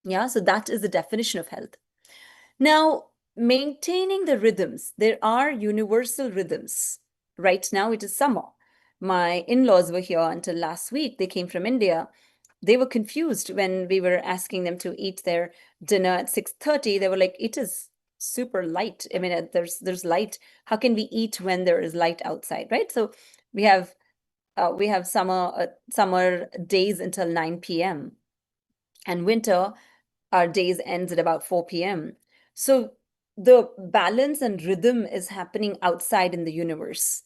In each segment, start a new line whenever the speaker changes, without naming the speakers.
Yeah, so that is the definition of health. Now, maintaining the rhythms, there are universal rhythms. Right now, it is summer. My in-laws were here until last week. They came from India. They were confused when we were asking them to eat their dinner at 6:30. They were like, it is super light. I mean, there's light. How can we eat when there is light outside, right? So we have summer days until 9 p.m. and winter our days ends at about 4 p.m. So the balance and rhythm is happening outside in the universe.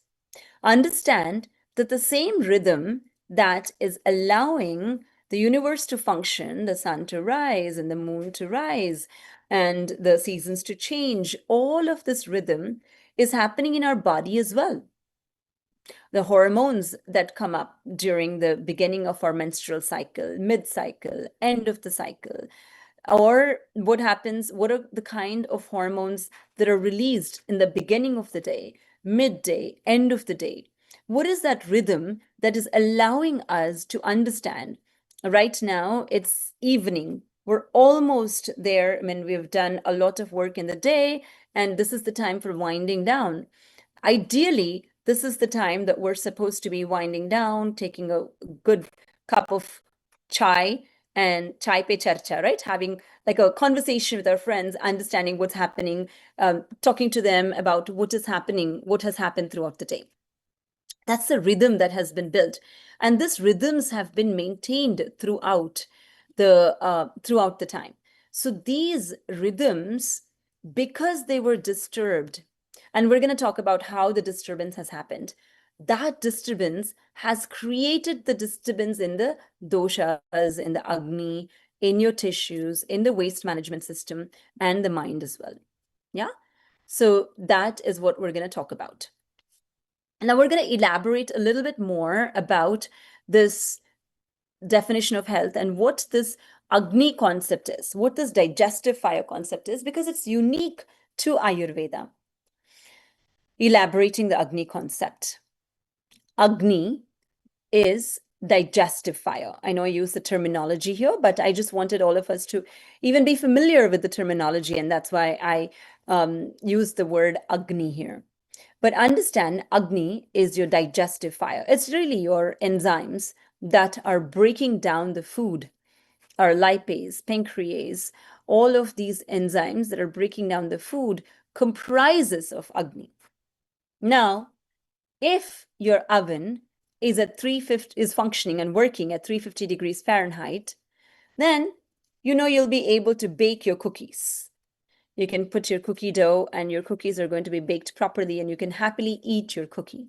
Understand that the same rhythm that is allowing the universe to function, the sun to rise and the moon to rise, and the seasons to change, all of this rhythm is happening in our body as well. The hormones that come up during the beginning of our menstrual cycle, mid cycle, end of the cycle, or what happens, what are the kind of hormones that are released in the beginning of the day, midday, end of the day? What is that rhythm that is allowing us to understand? Right now, it's evening. We're almost there. I mean, we've done a lot of work in the day, and this is the time for winding down. Ideally, this is the time that we're supposed to be winding down, taking a good cup of chai and chai pe charcha, right? Having like a conversation with our friends, understanding what's happening, talking to them about what is happening, what has happened throughout the day. That's the rhythm that has been built, and these rhythms have been maintained throughout the time. So these rhythms, because they were disturbed, and we're going to talk about how the disturbance has happened. That disturbance has created the disturbance in the doshas, in the Agni, in your tissues, in the waste management system, and the mind as well. Yeah. So that is what we're going to talk about. Now we're going to elaborate a little bit more about this definition of health and what this Agni concept is, what this digestive fire concept is, because it's unique to Ayurveda. Elaborating the Agni concept. Agni is digestive fire. I know I use the terminology here, but I just wanted all of us to even be familiar with the terminology, and that's why I use the word Agni here. But understand, Agni is your digestive fire. It's really your enzymes that are breaking down the food, our lipase, pancreas, all of these enzymes that are breaking down the food comprises of Agni. Now, if your oven is functioning and working at 350 degrees Fahrenheit, then you'll be able to bake your cookies. You can put your cookie dough and your cookies are going to be baked properly and you can happily eat your cookie.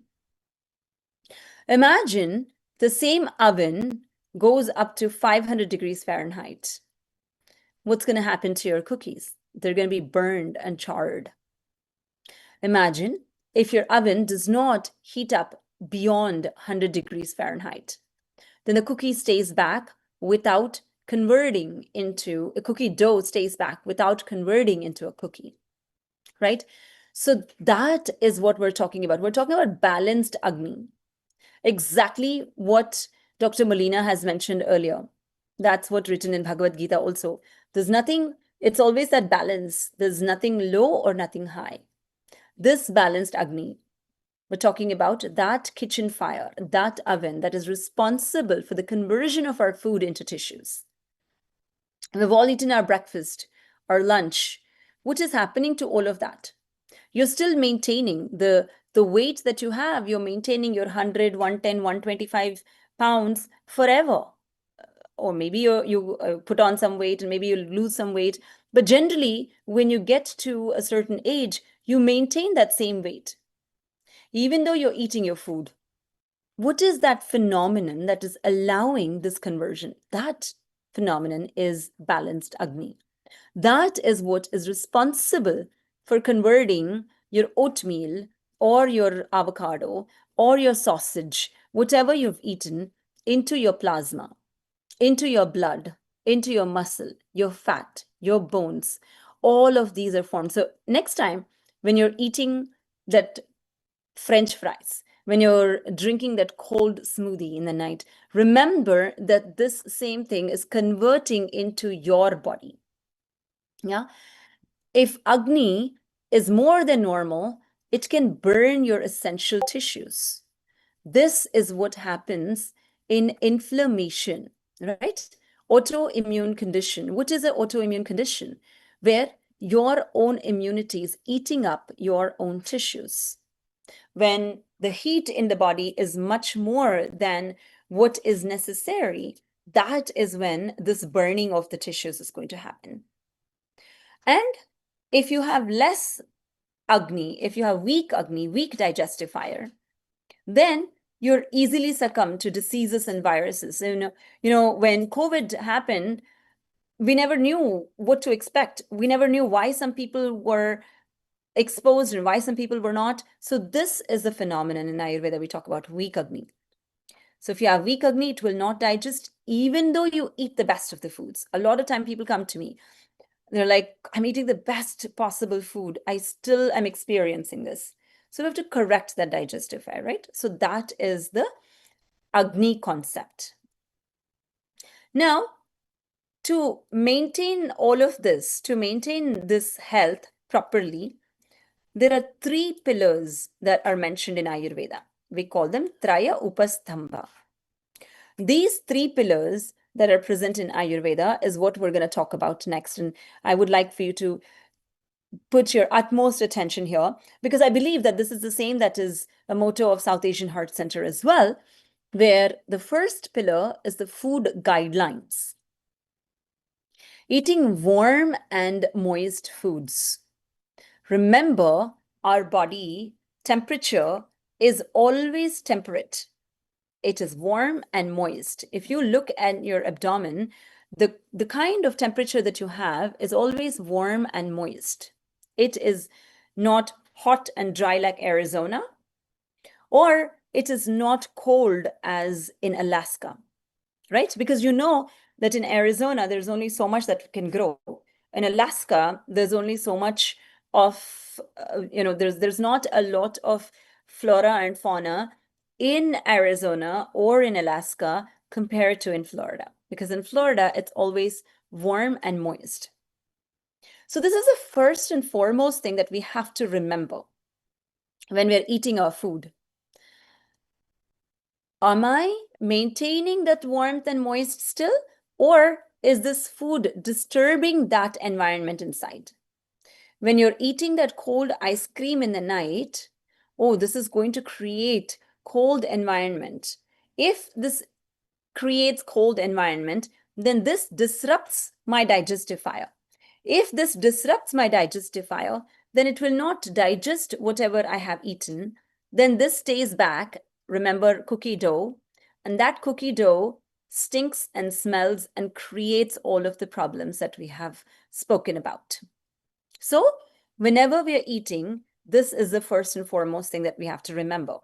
Imagine the same oven goes up to 500 degrees Fahrenheit. What's going to happen to your cookies? They're going to be burned and charred. Imagine if your oven does not heat up beyond 100 degrees Fahrenheit, then the cookie stays back without converting into a cookie dough stays back without converting into a cookie, right? So that is what we're talking about. We're talking about balanced Agni. Exactly what Dr. Molina has mentioned earlier. That's what's written in Bhagavad Gita also. There's nothing, it's always that balance. There's nothing low or nothing high. This balanced Agni, we're talking about that kitchen fire, that oven that is responsible for the conversion of our food into tissues. We've all eaten our breakfast, our lunch. What is happening to all of that? You're still maintaining the weight that you have. You're maintaining your 100, 110, 125 pounds forever. Or maybe you put on some weight and maybe you lose some weight. But generally, when you get to a certain age, you maintain that same weight, even though you're eating your food. What is that phenomenon that is allowing this conversion? That phenomenon is balanced Agni. That is what is responsible for converting your oatmeal or your avocado or your sausage, whatever you've eaten, into your plasma, into your blood, into your muscle, your fat, your bones. All of these are formed. So next time when you're eating that French fries, when you're drinking that cold smoothie in the night, remember that this same thing is converting into your body. Yeah. If Agni is more than normal, it can burn your essential tissues. This is what happens in inflammation, right? Autoimmune condition. What is an autoimmune condition? Where your own immunity is eating up your own tissues. When the heat in the body is much more than what is necessary, that is when this burning of the tissues is going to happen. And if you have less Agni, if you have weak Agni, weak digestive fire, then you're easily succumb to diseases and viruses. When COVID happened, we never knew what to expect. We never knew why some people were exposed and why some people were not. So this is a phenomenon in Ayurveda. We talk about weak Agni. So if you have weak Agni, it will not digest, even though you eat the best of the foods. A lot of time people come to me. They're like, I'm eating the best possible food. I still am experiencing this. So we have to correct that digestive fire, right? So that is the Agni concept. Now, to maintain all of this, to maintain this health properly, there are 3 pillars that are mentioned in Ayurveda. We call them Traya Upastambha. These 3 pillars that are present in Ayurveda is what we're going to talk about next. And I would like for you to put your utmost attention here, because I believe that this is the same that is a motto of South Asian Heart Center as well, where the first pillar is the food guidelines. Eating warm and moist foods. Remember, our body temperature is always temperate. It is warm and moist. If you look at your abdomen, the kind of temperature that you have is always warm and moist. It is not hot and dry like Arizona, or it is not cold as in Alaska, right? Because you know that in Arizona, there's only so much that can grow. In Alaska, there's only so much of, there's not a lot of flora and fauna in Arizona or in Alaska compared to in Florida. Because in Florida, it's always warm and moist. So this is the first and foremost thing that we have to remember when we're eating our food. Am I maintaining that warmth and moist still? Or is this food disturbing that environment inside? When you're eating that cold ice cream in the night, oh, this is going to create cold environment. If this creates cold environment, then this disrupts my digestive fire. If this disrupts my digestive fire, then it will not digest whatever I have eaten. Then this stays back. Remember cookie dough, and that cookie dough stinks and smells and creates all of the problems that we have spoken about. So whenever we are eating, this is the first and foremost thing that we have to remember.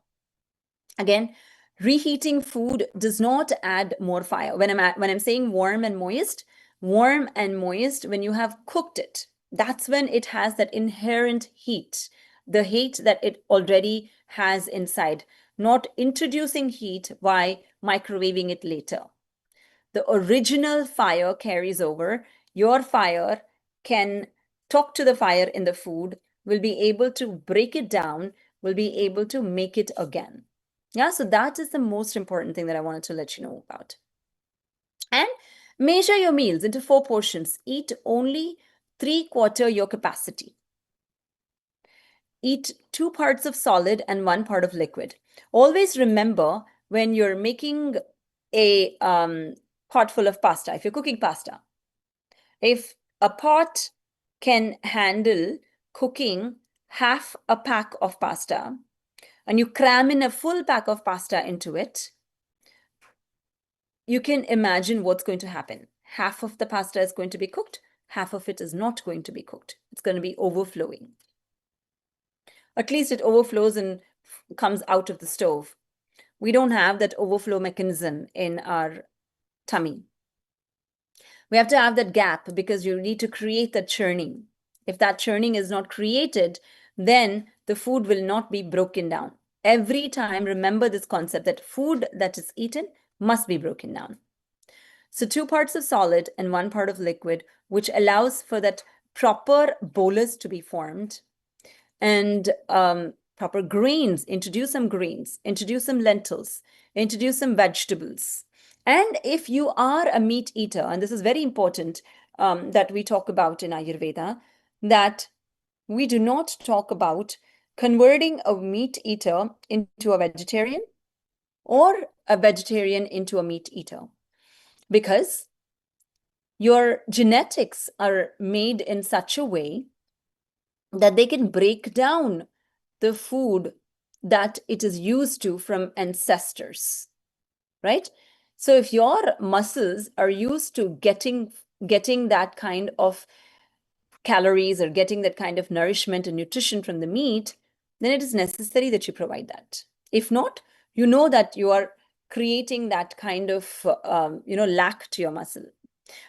Again, reheating food does not add more fire. When I'm saying warm and moist, when you have cooked it, that's when it has that inherent heat, the heat that it already has inside, not introducing heat by microwaving it later. The original fire carries over. Your fire can talk to the fire in the food, will be able to break it down, will be able to make it again. Yeah, so that is the most important thing that I wanted to let you know about. And measure your meals into 4 portions. Eat only 3/4 your capacity. Eat 2 parts of solid and 1 part of liquid. Always remember, when you're making a pot full of pasta, if you're cooking pasta, if a pot can handle cooking half a pack of pasta, and you cram in a full pack of pasta into it, you can imagine what's going to happen. Half of the pasta is going to be cooked, half of it is not going to be cooked. It's going to be overflowing. At least it overflows and comes out of the stove. We don't have that overflow mechanism in our tummy. We have to have that gap because you need to create that churning. If that churning is not created, then the food will not be broken down. every time remember this concept that food that is eaten must be broken down. So 2 parts of solid and 1 part of liquid, which allows for that proper bolus to be formed. And proper grains, introduce some grains, introduce some lentils, introduce some vegetables. And if you are a meat eater, and this is very important that we talk about in Ayurveda, that we do not talk about converting a meat eater into a vegetarian or a vegetarian into a meat eater, because your genetics are made in such a way that they can break down the food that it is used to from ancestors, right? So if your muscles are used to getting that kind of calories or getting that kind of nourishment and nutrition from the meat, then it is necessary that you provide that. If not, you know that you are creating that kind of lack to your muscle.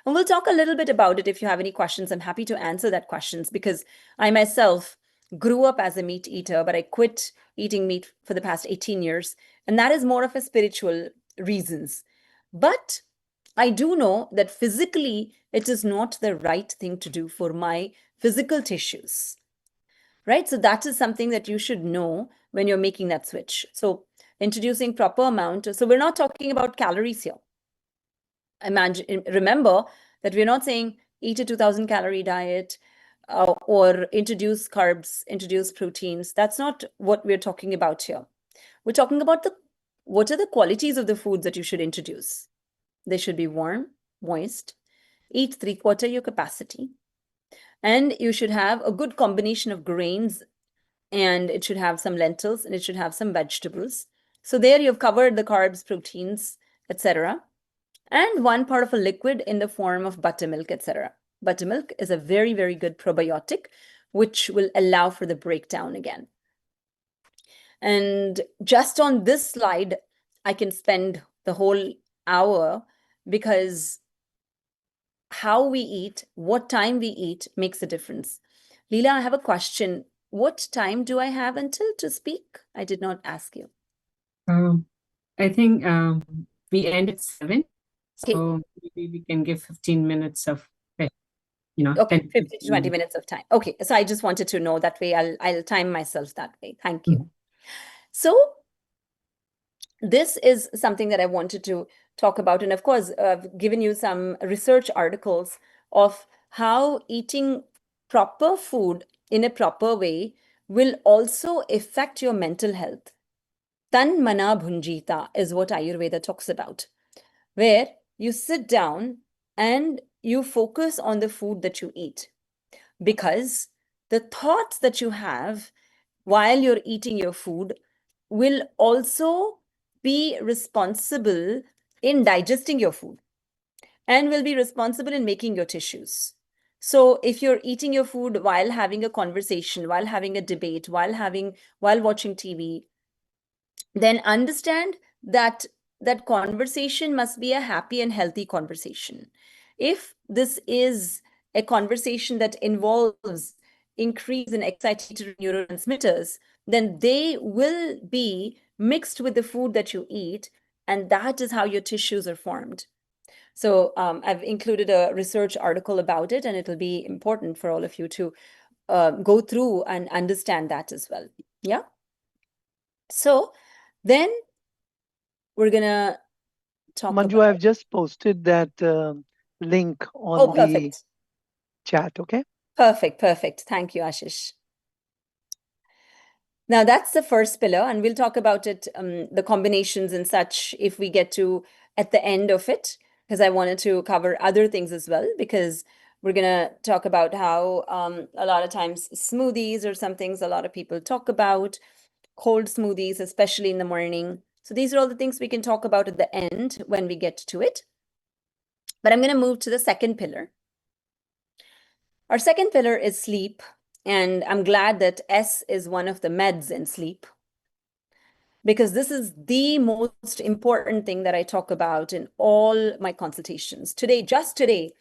And we'll talk a little bit about it. If you have any questions, I'm happy to answer that questions, because I myself grew up as a meat eater, but I quit eating meat for the past 18 years. And that is more of a spiritual reasons. But I do know that physically, it is not the right thing to do for my physical tissues, right? So that is something that you should know when you're making that switch. So introducing proper amount. So we're not talking about calories here. Remember that we're not saying eat a 2000 calorie diet or introduce carbs, introduce proteins. That's not what we're talking about here. We're talking about what are the qualities of the foods that you should introduce. They should be warm, moist, eat 3/4 your capacity, and you should have a good combination of grains, and it should have some lentils, and it should have some vegetables. So there you've covered the carbs, proteins, etc. And 1 part of a liquid in the form of buttermilk, etc. Buttermilk is a very, very good probiotic, which will allow for the breakdown again. And just on this slide, I can spend the whole hour, because how we eat, what time we eat makes a difference. Leela, I have a question. What time do I have until to speak? I did not ask you.
I think we end at 7.
Okay.
So maybe we can give 15 minutes of,
Okay,
10
15 to 20 minutes of time. Okay, so I just wanted to know that way. I'll time myself that way. Thank you. So this is something that I wanted to talk about. And of course, I've given you some research articles of how eating proper food in a proper way will also affect your mental health. Tan mana bhunjita is what Ayurveda talks about, where you sit down and you focus on the food that you eat, because the thoughts that you have while you're eating your food will also be responsible in digesting your food and will be responsible in making your tissues. So if you're eating your food while having a conversation, while having a debate, while watching TV, then understand that that conversation must be a happy and healthy conversation. If this is a conversation that involves increase in excitatory neurotransmitters, then they will be mixed with the food that you eat, and that is how your tissues are formed. So I've included a research article about it, and it'll be important for all of you to go through and understand that as well. Yeah. So then we're gonna talk
Manju,
about.
I've just posted that link on
Oh,
the
perfect.
chat, okay?
Perfect. Thank you, Ashish. Now that's the first pillar, and we'll talk about it, the combinations and such, if we get to at the end of it, because I wanted to cover other things as well, because we're gonna talk about how a lot of times smoothies or some things a lot of people talk about, cold smoothies, especially in the morning. So these are all the things we can talk about at the end when we get to it. But I'm going to move to the second pillar. Our second pillar is sleep. And I'm glad that S is one of the meds in sleep, because this is the most important thing that I talk about in all my consultations. Just today,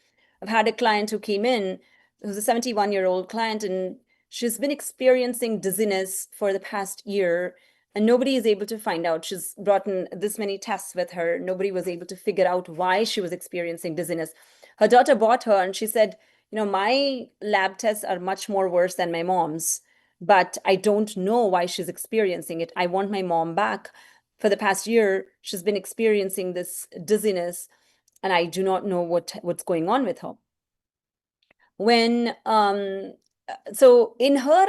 I've had a client who came in, who's a 71-year-old client, and she's been experiencing dizziness for the past year. and nobody is able to find out. She's brought in this many tests with her. Nobody was able to figure out why she was experiencing dizziness. Her daughter bought her and she said, my lab tests are much more worse than my mom's, but I don't know why she's experiencing it. I want my mom back. For the past year, she's been experiencing this dizziness, and I do not know what's going on with her. So in her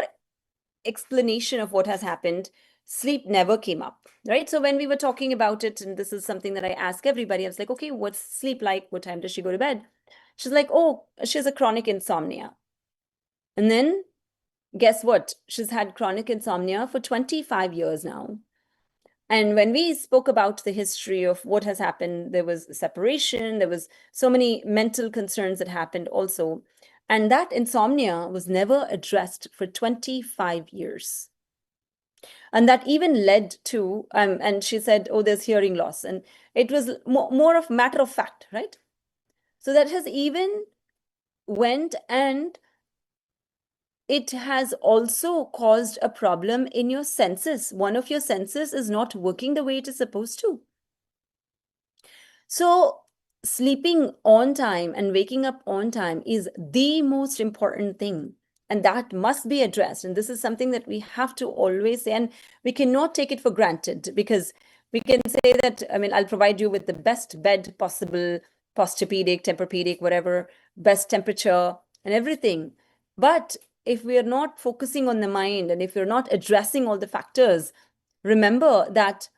explanation of what has happened, sleep never came up, right? So when we were talking about it, and this is something that I ask everybody, I was like, okay, what's sleep like? What time does she go to bed? She's like, oh, she has a chronic insomnia. And then guess what? She's had chronic insomnia for 25 years now. And when we spoke about the history of what has happened, there was separation, there was so many mental concerns that happened also. And that insomnia was never addressed for 25 years. And that even led to, and she said, oh, there's hearing loss. And it was more of matter of fact, right? So that has even went, and it has also caused a problem in your senses. One of your senses is not working the way it is supposed to. So sleeping on time and waking up on time is the most important thing. And that must be addressed. And this is something that we have to always say, and we cannot take it for granted, because we can say that, I'll provide you with the best bed possible, Posturepedic, Tempur-Pedic, whatever, best temperature and everything. But if we are not focusing on the mind, and if we're not addressing all the factors, remember that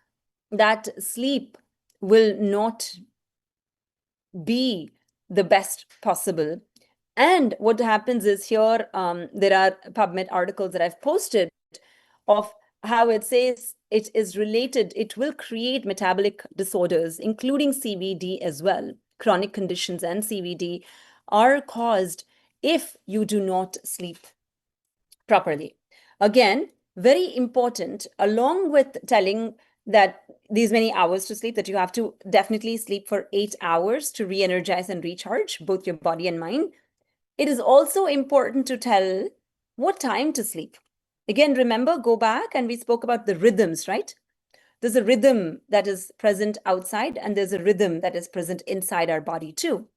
sleep will not be the best possible. And what happens is here, there are PubMed articles that I've posted of how it says it is related, it will create metabolic disorders, including CVD as well. Chronic conditions and CVD are caused if you do not sleep properly. Again, very important, along with telling that these many hours to sleep, that you have to definitely sleep for 8 hours to re-energize and recharge both your body and mind. It is also important to tell what time to sleep. Again, remember, go back and we spoke about the rhythms, right? There's a rhythm that is present outside, and there's a rhythm that is present inside our body too.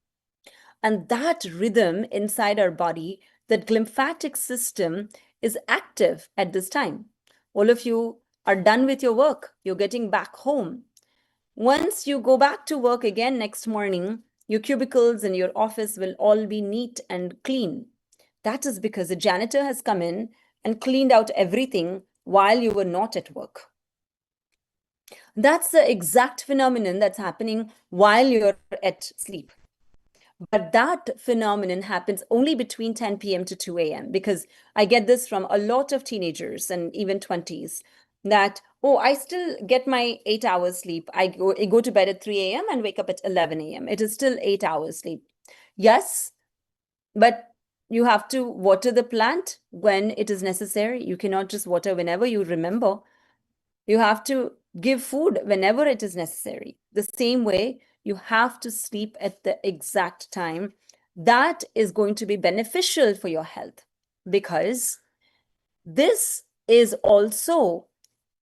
And that rhythm inside our body, that lymphatic system, is active at this time. All of you are done with your work. You're getting back home. Once you go back to work again next morning, your cubicles and your office will all be neat and clean. That is because the janitor has come in and cleaned out everything while you were not at work. That's the exact phenomenon that's happening while you're at sleep. But that phenomenon happens only between 10 p.m. to 2 a.m. because I get this from a lot of teenagers and even 20s that, oh, I still get my 8 hours sleep. I go to bed at 3 a.m. and wake up at 11 a.m. It is still 8 hours sleep. Yes, but you have to water the plant when it is necessary. You cannot just water whenever you remember. You have to give food whenever it is necessary. The same way, you have to sleep at the exact time. That is going to be beneficial for your health, because this is also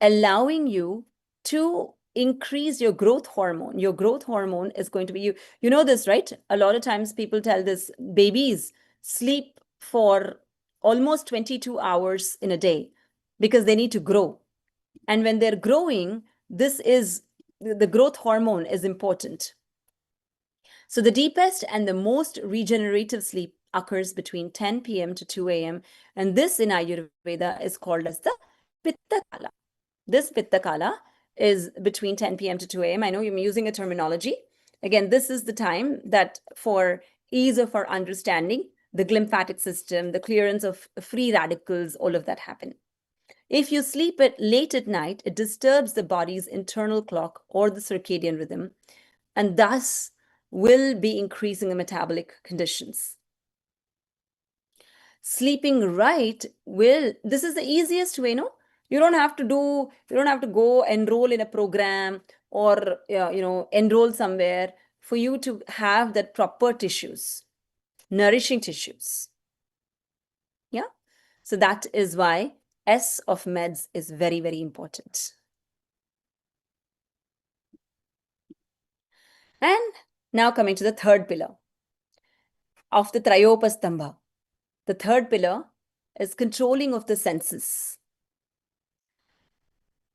allowing you to increase your growth hormone. Your growth hormone is going to be, you know this, right? A lot of times people tell this, babies sleep for almost 22 hours in a day because they need to grow. And when they're growing, the growth hormone is important. So the deepest and the most regenerative sleep occurs between 10 p.m. to 2 a.m. And this in Ayurveda is called as the Pitta Kala. This Pitta Kala is between 10 p.m. to 2 a.m. I know I'm using a terminology. Again, this is the time that, for ease of our understanding, the lymphatic system, the clearance of free radicals, all of that happen. If you sleep late at night, it disturbs the body's internal clock or the circadian rhythm, and thus will be increasing the metabolic conditions. Sleeping right this is the easiest way, no? You don't have to go enroll in a program or enroll somewhere for you to have that proper tissues, nourishing tissues. Yeah. So that is why S of meds is very, very important. And now coming to the third pillar of the Trayopastambha. The third pillar is controlling of the senses.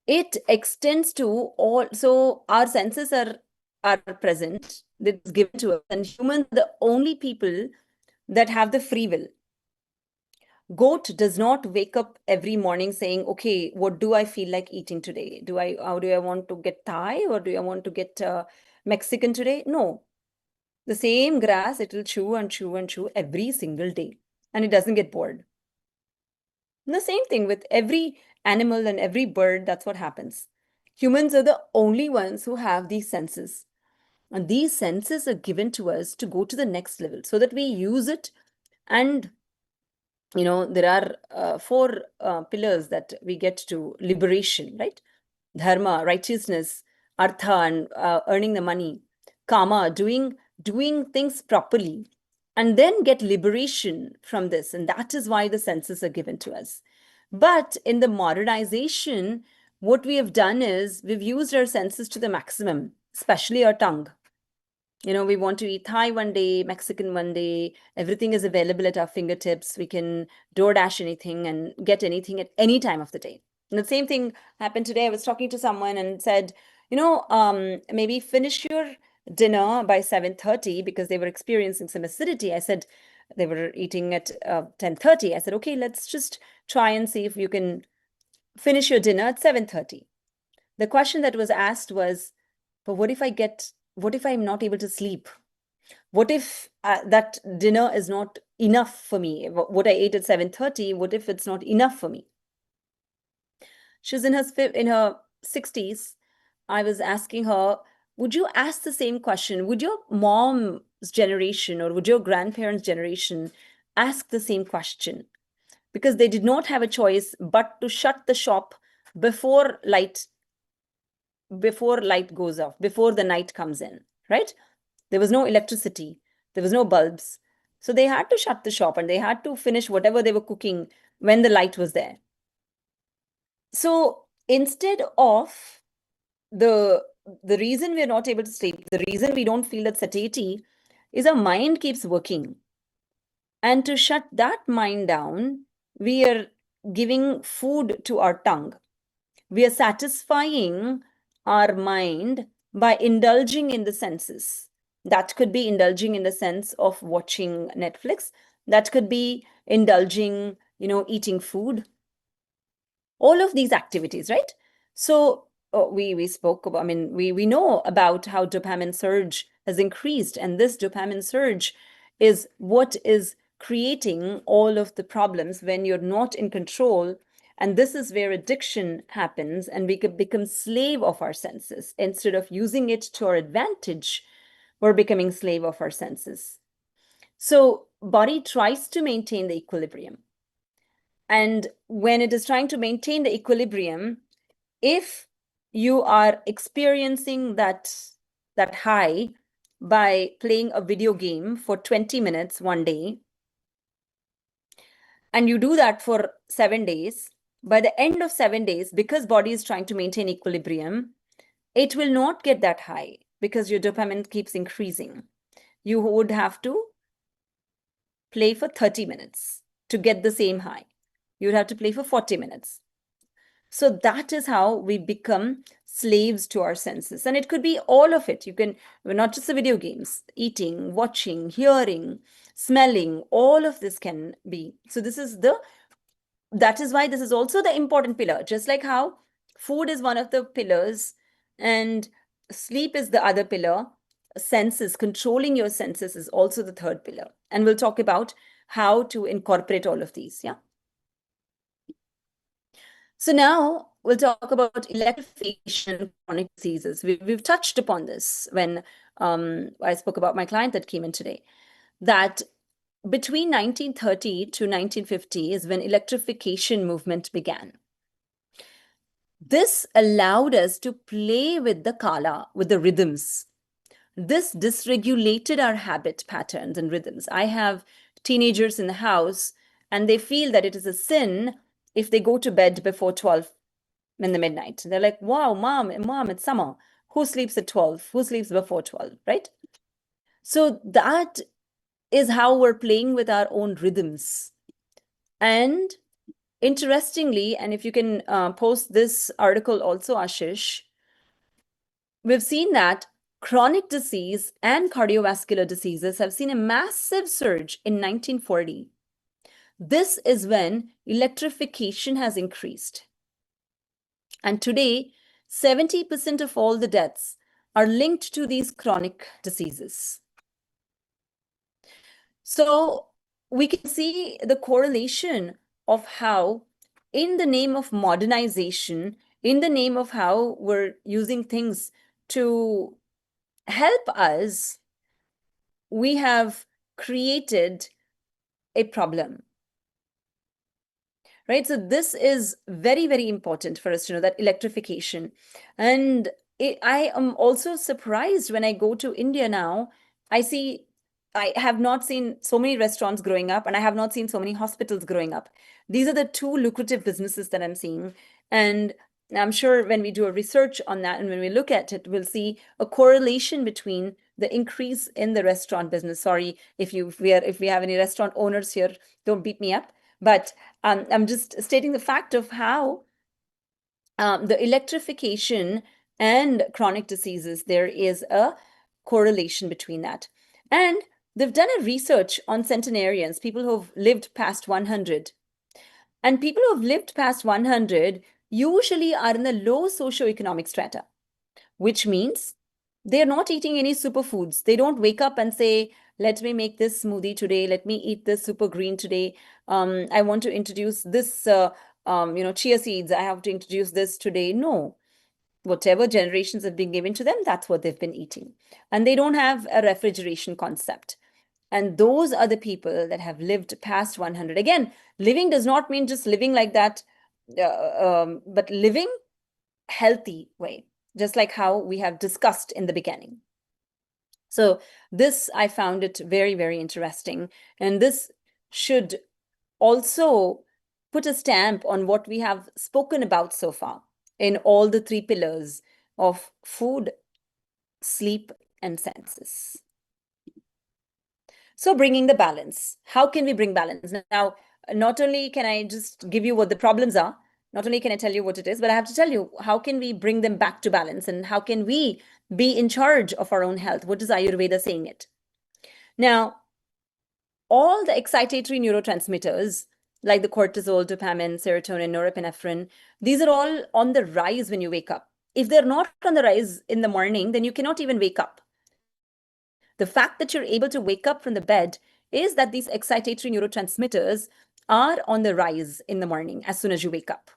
It extends to all, so our senses are present, it's given to us, and humans are the only people that have the free will. Goat does not wake up every morning saying, okay, what do I feel like eating today? How do I want to get Thai, or do I want to get Mexican today? No. The same grass, it will chew and chew and chew every single day, and it doesn't get bored. And the same thing with every animal and every bird, that's what happens. Humans are the only ones who have these senses. And these senses are given to us to go to the next level so that we use it. And there are four pillars that we get to: liberation, right? Dharma, righteousness; artha, and earning the money; kama, doing things properly, and then get liberation from this. And that is why the senses are given to us. But in the modernization, what we have done is we've used our senses to the maximum, especially our tongue. We want to eat Thai one day, Mexican one day. Everything is available at our fingertips. We can DoorDash anything and get anything at any time of the day. And the same thing happened today. I was talking to someone and said, maybe finish your dinner by 7:30 because they were experiencing some acidity. I said they were eating at 10:30. I said, okay, let's just try and see if you can finish your dinner at 7:30. The question that was asked was, but what if I'm not able to sleep? What if that dinner is not enough for me? What I ate at 7:30, what if it's not enough for me? She's in her 60s. I was asking her, would you ask the same question? Would your mom's generation or would your grandparents' generation ask the same question? Because they did not have a choice but to shut the shop before light goes off, before the night comes in, right? There was no electricity, there was no bulbs. So they had to shut the shop and they had to finish whatever they were cooking when the light was there. So instead of the reason we're not able to sleep, the reason we don't feel that satiety is our mind keeps working. And to shut that mind down, we are giving food to our tongue. We are satisfying our mind by indulging in the senses. That could be indulging in the sense of watching Netflix. That could be indulging, eating food. All of these activities, right? So we spoke about, we know about how dopamine surge has increased, and this dopamine surge is what is creating all of the problems when you're not in control. And this is where addiction happens, and we could become slave of our senses. Instead of using it to our advantage, we're becoming slave of our senses. So body tries to maintain the equilibrium. And when it is trying to maintain the equilibrium, if you are experiencing that high by playing a video game for 20 minutes one day, and you do that for 7 days, by the end of 7 days, because body is trying to maintain equilibrium, it will not get that high because your dopamine keeps increasing. You would have to play for 30 minutes to get the same high. You would have to play for 40 minutes. So that is how we become slaves to our senses. And it could be all of it. Not just the video games, eating, watching, hearing, smelling, all of this can be. So that is why this is also the important pillar. Just like how food is one of the pillars and sleep is the other pillar, senses, controlling your senses is also the third pillar. And we'll talk about how to incorporate all of these. Yeah. So now we'll talk about electrification and chronic diseases. We've touched upon this when I spoke about my client that came in today, that between 1930 to 1950 is when electrification movement began. This allowed us to play with the kala, with the rhythms. This dysregulated our habit patterns and rhythms. I have teenagers in the house and they feel that it is a sin if they go to bed before 12 in the midnight. They're like, wow, mom, it's summer. who sleeps at 12, who sleeps before 12, right? So that is how we're playing with our own rhythms. And interestingly, and if you can post this article also, Ashish, we've seen that chronic disease and cardiovascular diseases have seen a massive surge in 1940. This is when electrification has increased. And today, 70% of all the deaths are linked to these chronic diseases. So we can see the correlation of how, in the name of modernization, in the name of how we're using things to help us, we have created a problem. Right? So this is very, very important for us to know, that electrification. And I am also surprised when I go to India now, I have not seen so many restaurants growing up, and I have not seen so many hospitals growing up. These are the two lucrative businesses that I'm seeing. And I'm sure when we do a research on that and when we look at it, we'll see a correlation between the increase in the restaurant business. Sorry, if we have any restaurant owners here, don't beat me up. But I'm just stating the fact of how the electrification and chronic diseases, there is a correlation between that. And they've done a research on centenarians, people who've lived past 100. And people who've lived past 100 usually are in the low socioeconomic strata, which means they're not eating any superfoods. They don't wake up and say, let me make this smoothie today. Let me eat this super green today. I want to introduce this, chia seeds. I have to introduce this today. No, whatever generations have been given to them, that's what they've been eating. And they don't have a refrigeration concept. And those are the people that have lived past 100. Again, living does not mean just living like that, but living healthy way, just like how we have discussed in the beginning. So this, I found it very, very interesting. And this should also put a stamp on what we have spoken about so far in all the three pillars of food, sleep, and senses. So bringing the balance. How can we bring balance? Now, not only can I just give you what the problems are, not only can I tell you what it is, but I have to tell you, how can we bring them back to balance, and how can we be in charge of our own health? What is Ayurveda saying it? Now, all the excitatory neurotransmitters, like the cortisol, dopamine, serotonin, norepinephrine, these are all on the rise when you wake up. If they're not on the rise in the morning, then you cannot even wake up. The fact that you're able to wake up from the bed is that these excitatory neurotransmitters are on the rise in the morning as soon as you wake up.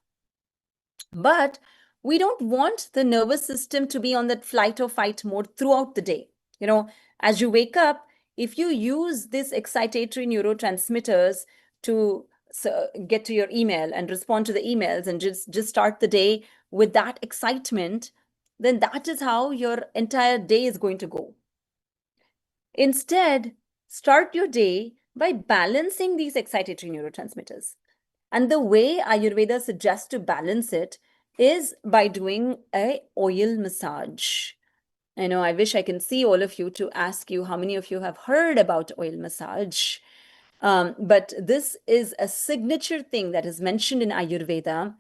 But we don't want the nervous system to be on that flight or fight mode throughout the day. As you wake up, if you use these excitatory neurotransmitters to get to your email and respond to the emails and just start the day with that excitement, then that is how your entire day is going to go. Instead, start your day by balancing these excitatory neurotransmitters. And the way Ayurveda suggests to balance it is by doing an oil massage. I wish I can see all of you to ask you how many of you have heard about oil massage. But this is a signature thing that is mentioned in Ayurveda,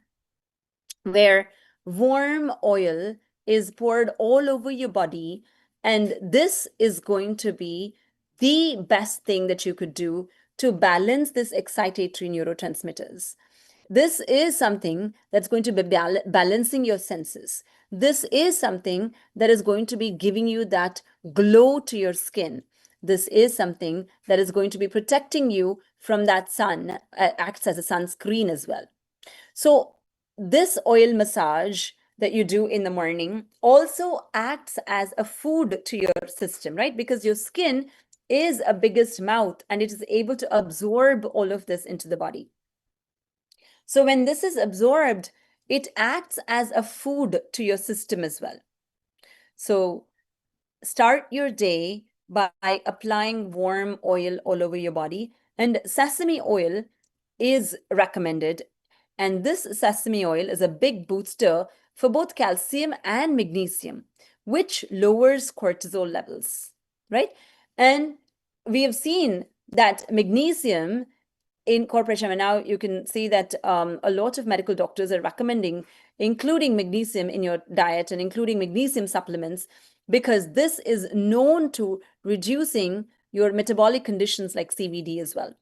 where warm oil is poured all over your body. And this is going to be the best thing that you could do to balance this excitatory neurotransmitters. This is something that's going to be balancing your senses. This is something that is going to be giving you that glow to your skin. This is something that is going to be protecting you from that sun, acts as a sunscreen as well. So this oil massage that you do in the morning also acts as a food to your system, right? Because your skin is a biggest mouth and it is able to absorb all of this into the body. So when this is absorbed, it acts as a food to your system as well. So start your day by applying warm oil all over your body, and sesame oil is recommended. And this sesame oil is a big booster for both calcium and magnesium, which lowers cortisol levels, right? And we have seen that magnesium incorporation, and now you can see that a lot of medical doctors are recommending including magnesium in your diet and including magnesium supplements, because this is known to reducing your metabolic conditions like CVD as well.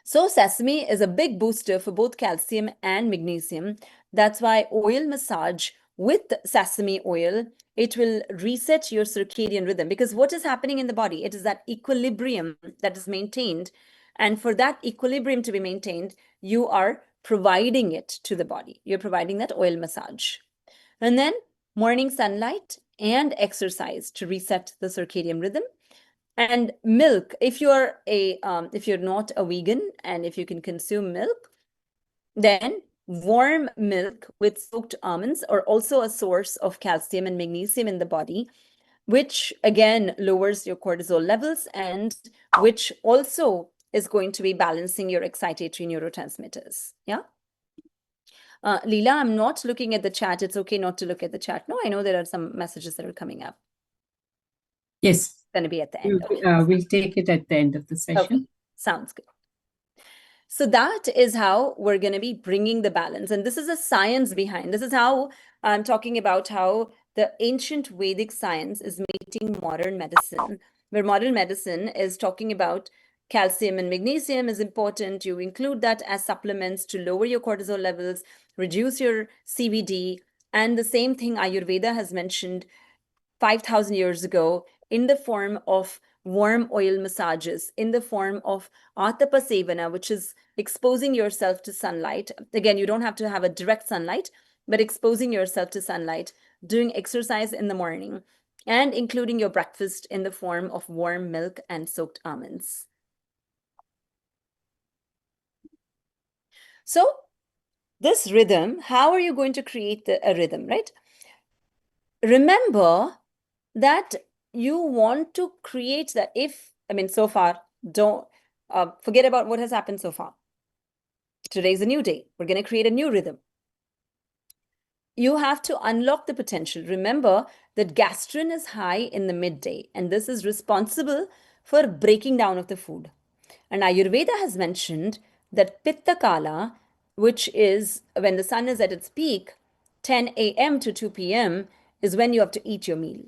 So sesame is a big booster for both calcium and magnesium. That's why oil massage with sesame oil, it will reset your circadian rhythm, because what is happening in the body? It is that equilibrium that is maintained. And for that equilibrium to be maintained, you are providing it to the body. You're providing that oil massage. And then morning sunlight and exercise to reset the circadian rhythm. And milk, if you're not a vegan and if you can consume milk, then warm milk with soaked almonds are also a source of calcium and magnesium in the body, which again lowers your cortisol levels and which also is going to be balancing your excitatory neurotransmitters. Yeah. Leela, I'm not looking at the chat. It's okay not to look at the chat. No, I know there are some messages that are coming up.
Yes.
Going to be at the end.
We'll take it at the end of the session.
Okay, sounds good. So that is how we're going to be bringing the balance. And this is a science behind. This is how I'm talking about how the ancient Vedic science is meeting modern medicine, where modern medicine is talking about calcium and magnesium is important. You include that as supplements to lower your cortisol levels, reduce your CVD. And the same thing Ayurveda has mentioned 5,000 years ago in the form of warm oil massages, in the form of atapa sevana, which is exposing yourself to sunlight. Again, you don't have to have a direct sunlight, but exposing yourself to sunlight, doing exercise in the morning, and including your breakfast in the form of warm milk and soaked almonds. So this rhythm, how are you going to create a rhythm, right? Remember that you want to create that so far, don't forget about what has happened so far. Today's a new day. We're going to create a new rhythm. You have to unlock the potential. Remember that gastrin is high in the midday, and this is responsible for breaking down of the food. And Ayurveda has mentioned that Pitta Kala, which is when the sun is at its peak, 10 a.m. to 2 p.m., is when you have to eat your meal.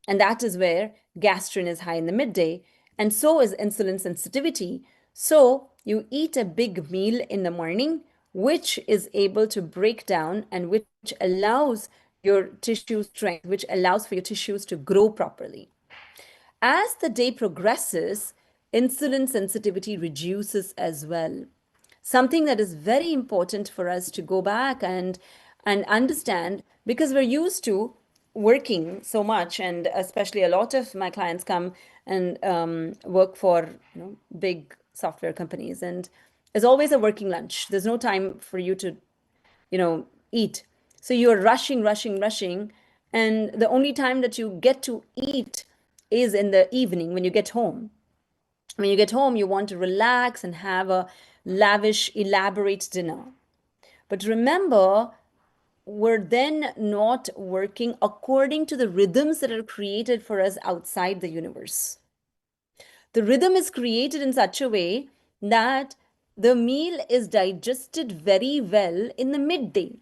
And that is where gastrin is high in the midday, and so is insulin sensitivity. So you eat a big meal in the morning, which is able to break down and which allows your tissue strength, which allows for your tissues to grow properly. As the day progresses, insulin sensitivity reduces as well. Something that is very important for us to go back and understand, because we're used to working so much, and especially a lot of my clients come and work for big software companies, and there's always a working lunch. There's no time for you to eat. So you're rushing, and the only time that you get to eat is in the evening when you get home. When you get home, you want to relax and have a lavish, elaborate dinner. But remember, we're then not working according to the rhythms that are created for us outside the universe. The rhythm is created in such a way that the meal is digested very well in the midday.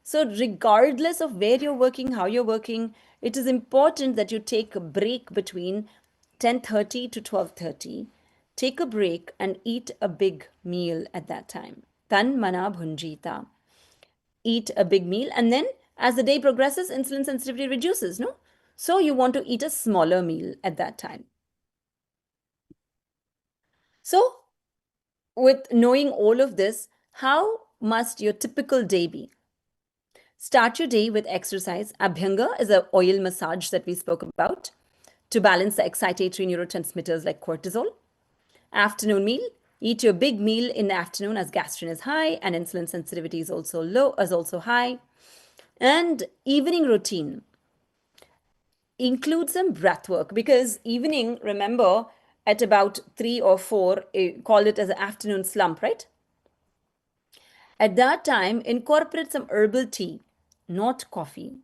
So regardless of where you're working, how you're working, it is important that you take a break between 10:30 to 12:30. Take a break and eat a big meal at that time. Tan mana bhunjita. Eat a big meal, and then as the day progresses, insulin sensitivity reduces, no? So you want to eat a smaller meal at that time. So with knowing all of this, how must your typical day be? Start your day with exercise. Abhyanga is an oil massage that we spoke about to balance the excitatory neurotransmitters like cortisol. Afternoon meal, eat your big meal in the afternoon as gastrin is high and insulin sensitivity is also high. And evening routine, include some breath work, because evening, remember, at about 3 or 4, call it as an afternoon slump, right? At that time, incorporate some herbal tea, not coffee.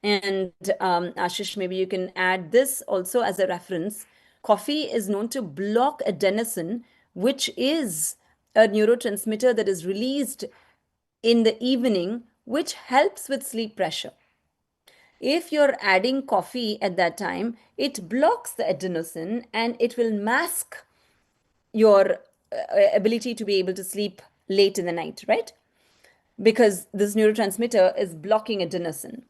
And Ashish, maybe you can add this also as a reference. Coffee is known to block adenosine, which is a neurotransmitter that is released in the evening, which helps with sleep pressure. If you're adding coffee at that time, it blocks the adenosine and it will mask your ability to be able to sleep late in the night, right? Because this neurotransmitter is blocking adenosine.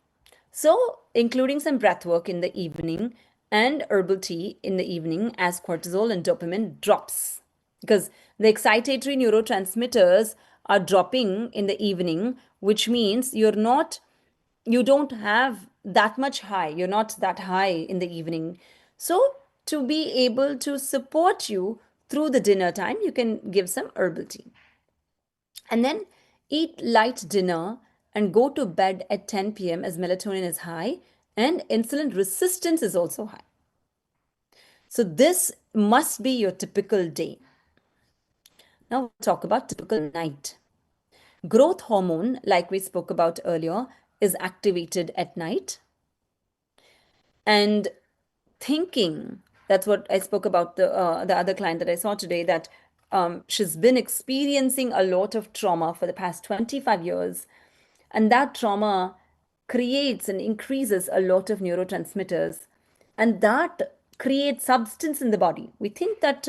So, including some breath work in the evening and herbal tea in the evening as cortisol and dopamine drops. Because the excitatory neurotransmitters are dropping in the evening, which means you don't have that much high. You're not that high in the evening. So, to be able to support you through the dinner time, you can give some herbal tea. And then eat light dinner and go to bed at 10 p.m. as melatonin is high and insulin resistance is also high. So this must be your typical day. Now we'll talk about typical night. Growth hormone, like we spoke about earlier, is activated at night. And thinking, that's what I spoke about the other client that I saw today, that she's been experiencing a lot of trauma for the past 25 years. And that trauma creates and increases a lot of neurotransmitters. And that creates substance in the body. We think that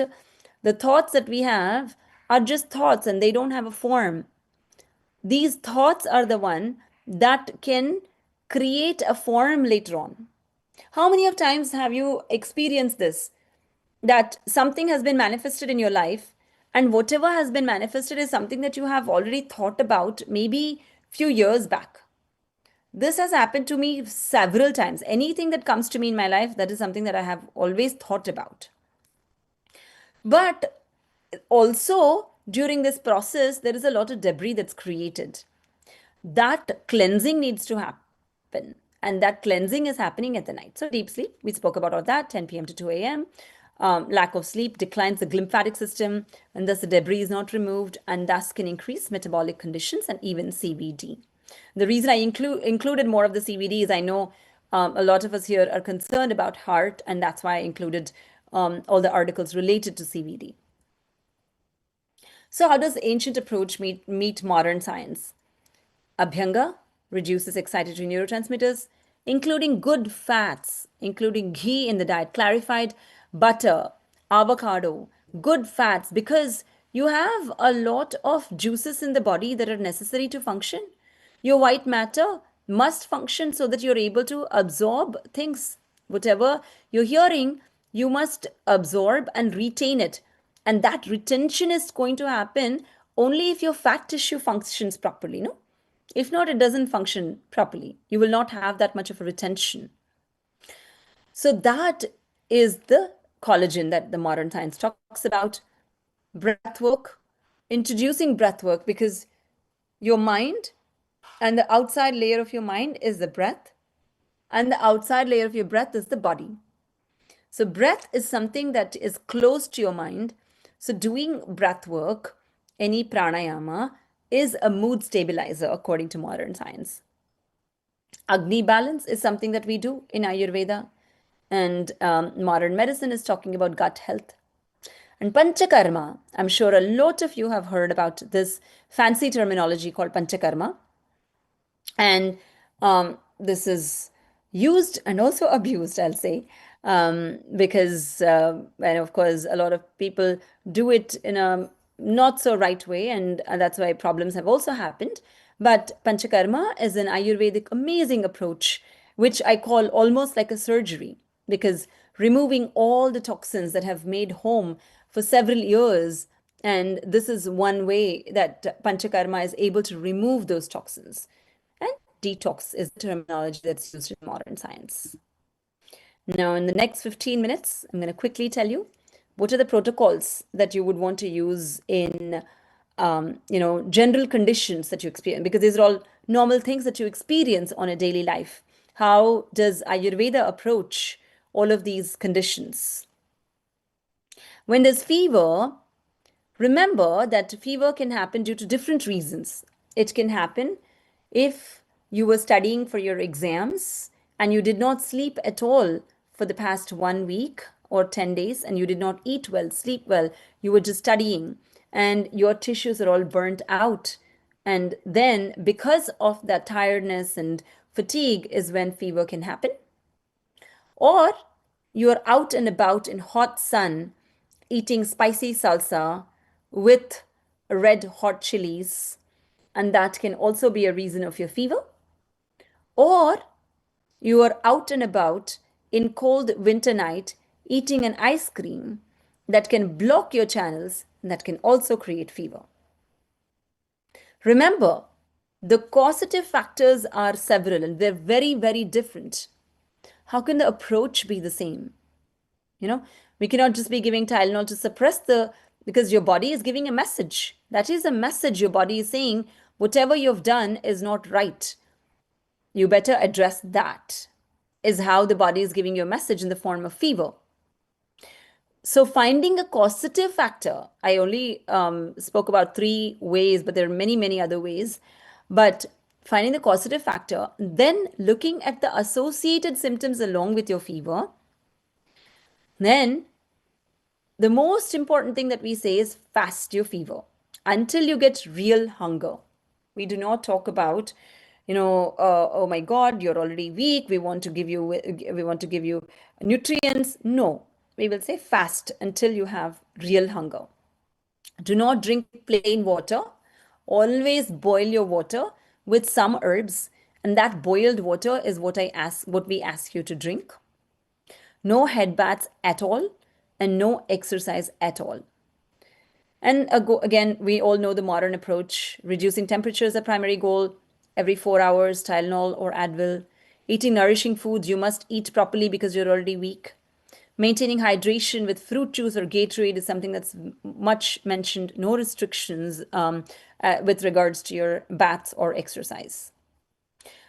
the thoughts that we have are just thoughts and they don't have a form. These thoughts are the one that can create a form later on. How many of times have you experienced this? That something has been manifested in your life, and whatever has been manifested is something that you have already thought about maybe few years back. This has happened to me several times. Anything that comes to me in my life, that is something that I have always thought about. But also during this process, there is a lot of debris that's created. That cleansing needs to happen. And that cleansing is happening at the night. So deep sleep, we spoke about all that, 10 p.m. to 2 a.m. Lack of sleep declines the lymphatic system, and thus the debris is not removed, and thus can increase metabolic conditions and even CVD. The reason I included more of the CVD is I know a lot of us here are concerned about heart, and that's why I included all the articles related to CVD. So how does ancient approach meet modern science? Abhyanga reduces excitatory neurotransmitters, including good fats, including ghee in the diet, clarified butter, avocado, good fats, because you have a lot of juices in the body that are necessary to function. Your white matter must function so that you're able to absorb things. Whatever you're hearing, you must absorb and retain it. And that retention is going to happen only if your fat tissue functions properly, no? If not, it doesn't function properly. You will not have that much of a retention. So that is the collagen that the modern science talks about. Breath work, introducing breath work, because your mind and the outside layer of your mind is the breath, and the outside layer of your breath is the body. So breath is something that is close to your mind. So doing breath work, any pranayama, is a mood stabilizer according to modern science. Agni balance is something that we do in Ayurveda, and modern medicine is talking about gut health. And Panchakarma, I'm sure a lot of you have heard about this fancy terminology called Panchakarma. And this is used and also abused, I'll say, because, and of course, a lot of people do it in a not so right way, and that's why problems have also happened. But Panchakarma is an Ayurvedic amazing approach, which I call almost like a surgery, because removing all the toxins that have made home for several years, and this is one way that Panchakarma is able to remove those toxins. And detox is the terminology that's used in modern science. Now, in the next 15 minutes, I'm going to quickly tell you what are the protocols that you would want to use in, general conditions that you experience, because these are all normal things that you experience on a daily life. How does Ayurveda approach all of these conditions? When there's fever, remember that fever can happen due to different reasons. It can happen if you were studying for your exams and you did not sleep at all for the past 1 week or 10 days, and you did not eat well, sleep well, you were just studying, and your tissues are all burnt out. And then, because of that tiredness and fatigue, is when fever can happen. Or you're out and about in hot sun eating spicy salsa with red hot chilies, and that can also be a reason of your fever. Or you are out and about in cold winter night eating an ice cream that can block your channels, and that can also create fever. Remember, the causative factors are several and they're very, very different. How can the approach be the same? We cannot just be giving Tylenol to suppress because your body is giving a message. That is a message your body is saying, whatever you've done is not right. You better address that, is how the body is giving you a message in the form of fever. So finding a causative factor, I only spoke about 3 ways, but there are many, many other ways. But finding the causative factor, then looking at the associated symptoms along with your fever. Then the most important thing that we say is fast your fever until you get real hunger. We do not talk about, oh my God, you're already weak. We want to give you nutrients. No, we will say fast until you have real hunger. Do not drink plain water. Always boil your water with some herbs, and that boiled water is what we ask you to drink. No head baths at all, and no exercise at all. And again, we all know the modern approach. Reducing temperature is a primary goal. Every 4 hours, Tylenol or Advil. Eating nourishing foods. You must eat properly because you're already weak. Maintaining hydration with fruit juice or Gatorade is something that's much mentioned. No restrictions with regards to your baths or exercise.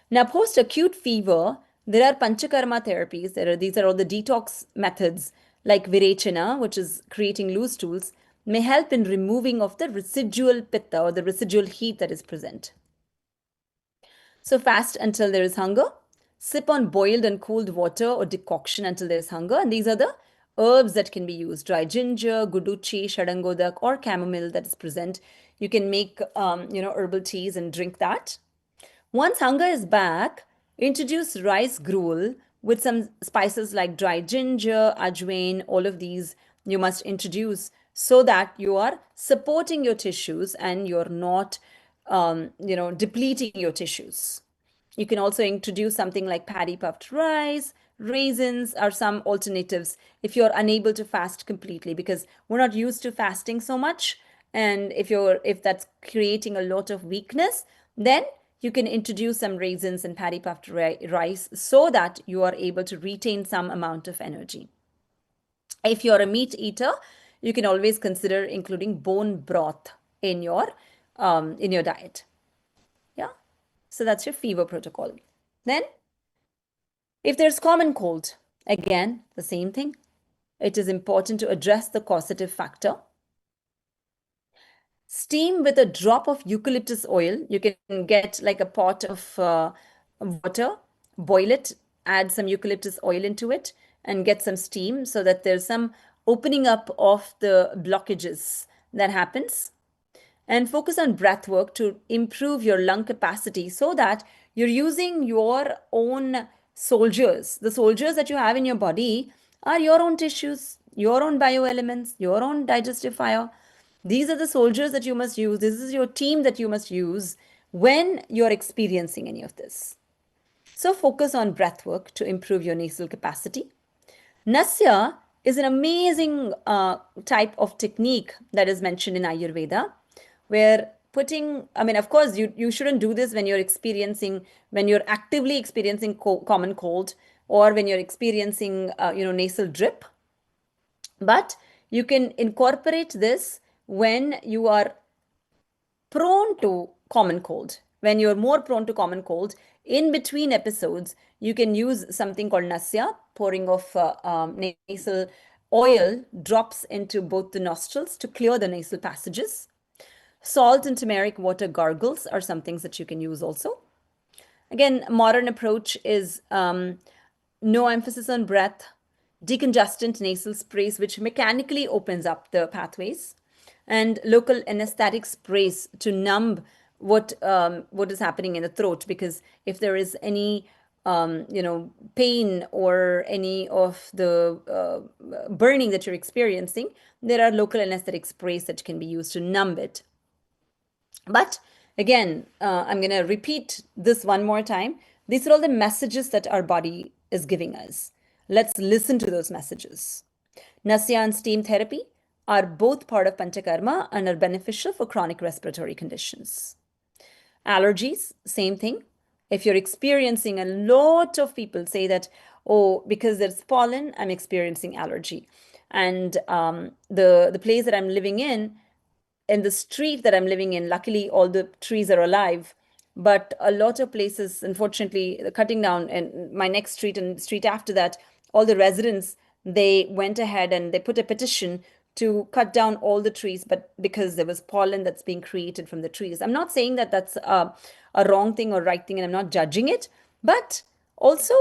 Now, post-acute fever, there are panchakarma therapies. These are all the detox methods like virechana, which is creating loose stools, may help in removing of the residual pitta or the residual heat that is present. So fast until there is hunger. Sip on boiled and cooled water or decoction until there is hunger. And these are the herbs that can be used. Dry ginger, guduchi, shadangodak, or chamomile that is present. You can make, herbal teas and drink that. Once hunger is back, introduce rice gruel with some spices like dry ginger, ajwain, all of these you must introduce so that you are supporting your tissues and you're not, depleting your tissues. You can also introduce something like paddy puffed rice, raisins are some alternatives if you're unable to fast completely, because we're not used to fasting so much. And if that's creating a lot of weakness, then you can introduce some raisins and paddy puffed rice so that you are able to retain some amount of energy. If you're a meat eater, you can always consider including bone broth in your diet. Yeah. So that's your fever protocol. Then, if there's common cold, again, the same thing. It is important to address the causative factor. Steam with a drop of eucalyptus oil. You can get like a pot of water, boil it, add some eucalyptus oil into it, and get some steam so that there's some opening up of the blockages that happens. And focus on breath work to improve your lung capacity so that you're using your own soldiers. The soldiers that you have in your body are your own tissues, your own bioelements, your own digestive fire. These are the soldiers that you must use. This is your team that you must use when you're experiencing any of this. So focus on breath work to improve your nasal capacity. Nasya is an amazing type of technique that is mentioned in Ayurveda, where of course, you shouldn't do this when you're actively experiencing common cold or when you're experiencing, nasal drip. But you can incorporate this when you are prone to common cold. When you're more prone to common cold, in between episodes, you can use something called nasya, pouring of nasal oil drops into both the nostrils to clear the nasal passages. Salt and turmeric water gargles are some things that you can use also. Again, modern approach is no emphasis on breath, decongestant nasal sprays, which mechanically opens up the pathways, and local anesthetic sprays to numb what is happening in the throat. Because if there is any pain or any of the burning that you're experiencing, there are local anesthetic sprays that can be used to numb it. But again, I'm going to repeat this one more time. These are all the messages that our body is giving us. Let's listen to those messages. Nasya and steam therapy are both part of Panchakarma and are beneficial for chronic respiratory conditions. Allergies, same thing. If you're experiencing, a lot of people say that, oh, because there's pollen, I'm experiencing allergy. And the place that I'm living in the street that I'm living in, luckily all the trees are alive. But a lot of places, unfortunately, cutting down, and my next street and the street after that, all the residents, they went ahead and they put a petition to cut down all the trees, but because there was pollen that's being created from the trees. I'm not saying that that's a wrong thing or right thing, and I'm not judging it, but also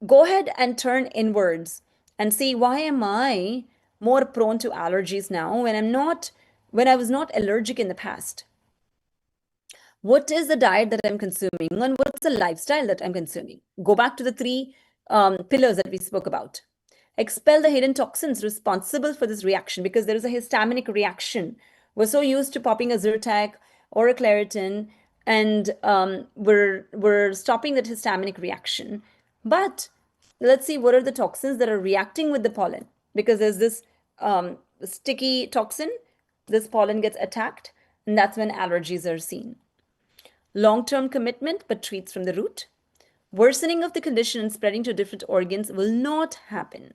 go ahead and turn inwards and see, why am I more prone to allergies now when I was not allergic in the past? What is the diet that I'm consuming, and what's the lifestyle that I'm consuming? Go back to the three pillars that we spoke about. Expel the hidden toxins responsible for this reaction, because there is a histaminic reaction. We're so used to popping a Zyrtec or a Claritin, and we're stopping that histaminic reaction. But let's see what are the toxins that are reacting with the pollen, because there's this sticky toxin, this pollen gets attacked, and that's when allergies are seen. Long-term commitment but treats from the root. Worsening of the condition and spreading to different organs will not happen.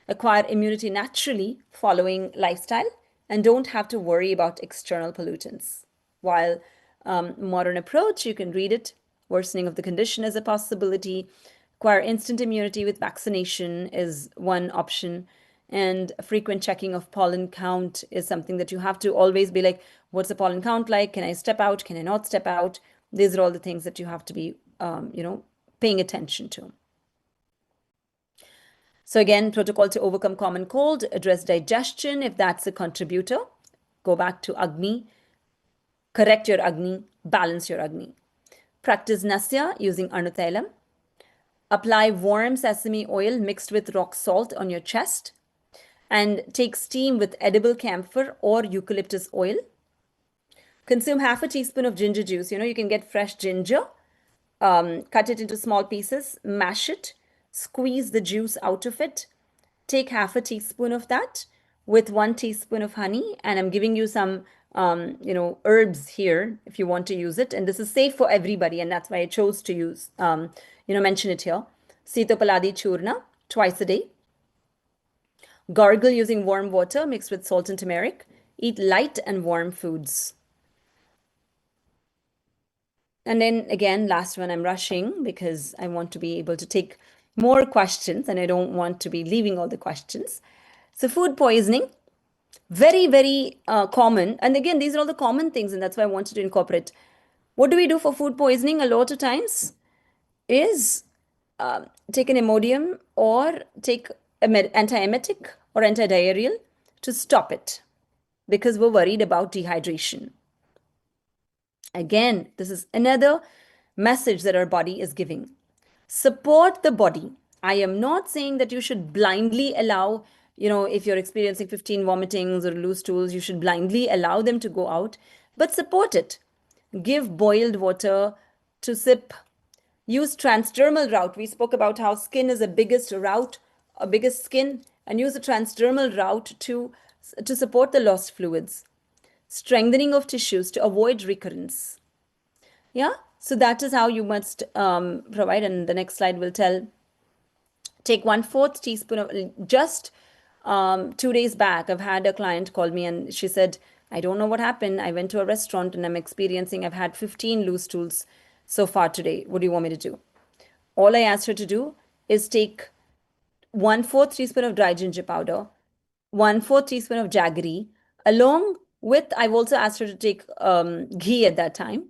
Acquire immunity naturally following lifestyle and don't have to worry about external pollutants. While modern approach, you can read it, worsening of the condition is a possibility. Acquire instant immunity with vaccination is one option. And frequent checking of pollen count is something that you have to always be like, what's the pollen count like? Can I step out? Can I not step out? These are all the things that you have to be, paying attention to. So again, protocol to overcome common cold, address digestion if that's a contributor. Go back to Agni, correct your Agni, balance your Agni. Practice Nasya using Anuthailam. Apply warm sesame oil mixed with rock salt on your chest and take steam with edible camphor or eucalyptus oil. Consume half a teaspoon of ginger juice. You can get fresh ginger, cut it into small pieces, mash it, squeeze the juice out of it. Take half a teaspoon of that with 1 teaspoon of honey. And I'm giving you some, herbs here if you want to use it. And this is safe for everybody. And that's why I chose to use, mention it here. Sitapaladi churna twice a day. Gargle using warm water mixed with salt and turmeric. Eat light and warm foods. And then again, last one, I'm rushing because I want to be able to take more questions and I don't want to be leaving all the questions. So food poisoning, very, very common. And again, these are all the common things, and that's why I wanted to incorporate. What do we do for food poisoning a lot of times is take an Imodium or take an antiemetic or antidiarrheal to stop it, because we're worried about dehydration. Again, this is another message that our body is giving. Support the body. I am not saying that you should blindly allow, if you're experiencing 15 vomitings or loose stools, you should blindly allow them to go out, but support it. Give boiled water to sip. Use transdermal route. We spoke about how skin is the biggest route, biggest skin, and use the transdermal route to support the lost fluids. Strengthening of tissues to avoid recurrence. Yeah, so that is how you must provide. And the next slide will tell. Take 1/4 teaspoon of, just 2 days back, I've had a client call me and she said, I don't know what happened. I went to a restaurant and I've had 15 loose stools so far today. What do you want me to do? All I asked her to do is take 1/4 teaspoon of dry ginger powder, 1/4 teaspoon of jaggery, along with, I've also asked her to take ghee at that time,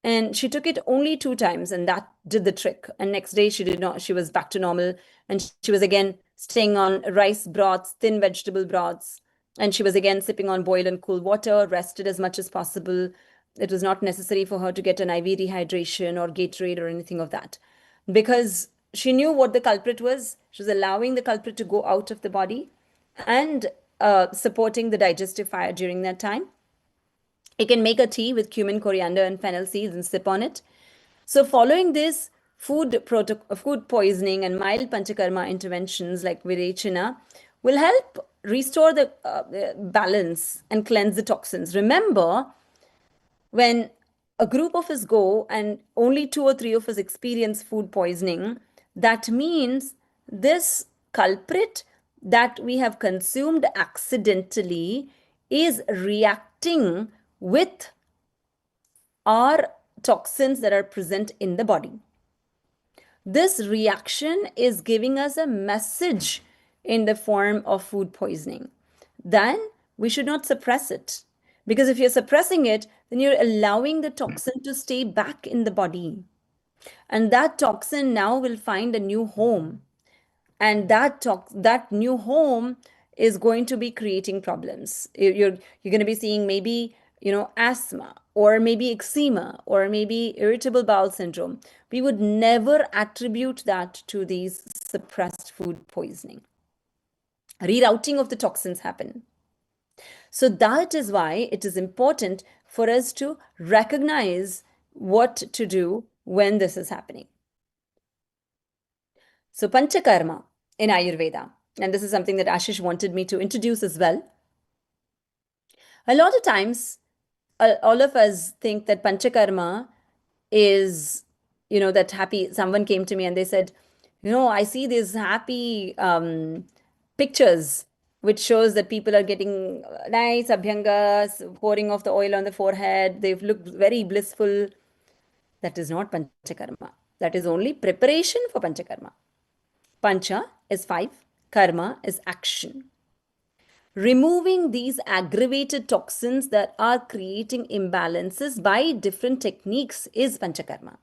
And she took it only 2 times, and that did the trick. And next day she did not, she was back to normal. And she was again staying on rice broths, thin vegetable broths. And she was again sipping on boiled and cool water, rested as much as possible. It was not necessary for her to get an IV dehydration or Gatorade or anything of that, because she knew what the culprit was. She was allowing the culprit to go out of the body and supporting the digestive fire during that time. You can make a tea with cumin, coriander, and fennel seeds and sip on it. So, following this, food poisoning and mild panchakarma interventions like Virechana will help restore the balance and cleanse the toxins. Remember, when a group of us go and only 2 or 3 of us experience food poisoning, that means this culprit that we have consumed accidentally is reacting with our toxins that are present in the body. This reaction is giving us a message in the form of food poisoning. Then we should not suppress it. Because if you're suppressing it, then you're allowing the toxin to stay back in the body. And that toxin now will find a new home. And that new home is going to be creating problems. You're going to be seeing maybe, asthma, or maybe eczema, or maybe irritable bowel syndrome. We would never attribute that to these suppressed food poisoning. Rerouting of the toxins happen. So that is why it is important for us to recognize what to do when this is happening. So Panchakarma in Ayurveda, and this is something that Ashish wanted me to introduce as well. A lot of times, all of us think that Panchakarma is, that happy. Someone came to me and they said, I see these happy pictures which shows that people are getting nice abhyangas, pouring off the oil on the forehead. They've looked very blissful. That is not Panchakarma. That is only preparation for Panchakarma. Pancha is 5, karma is action. Removing these aggravated toxins that are creating imbalances by different techniques is Panchakarma.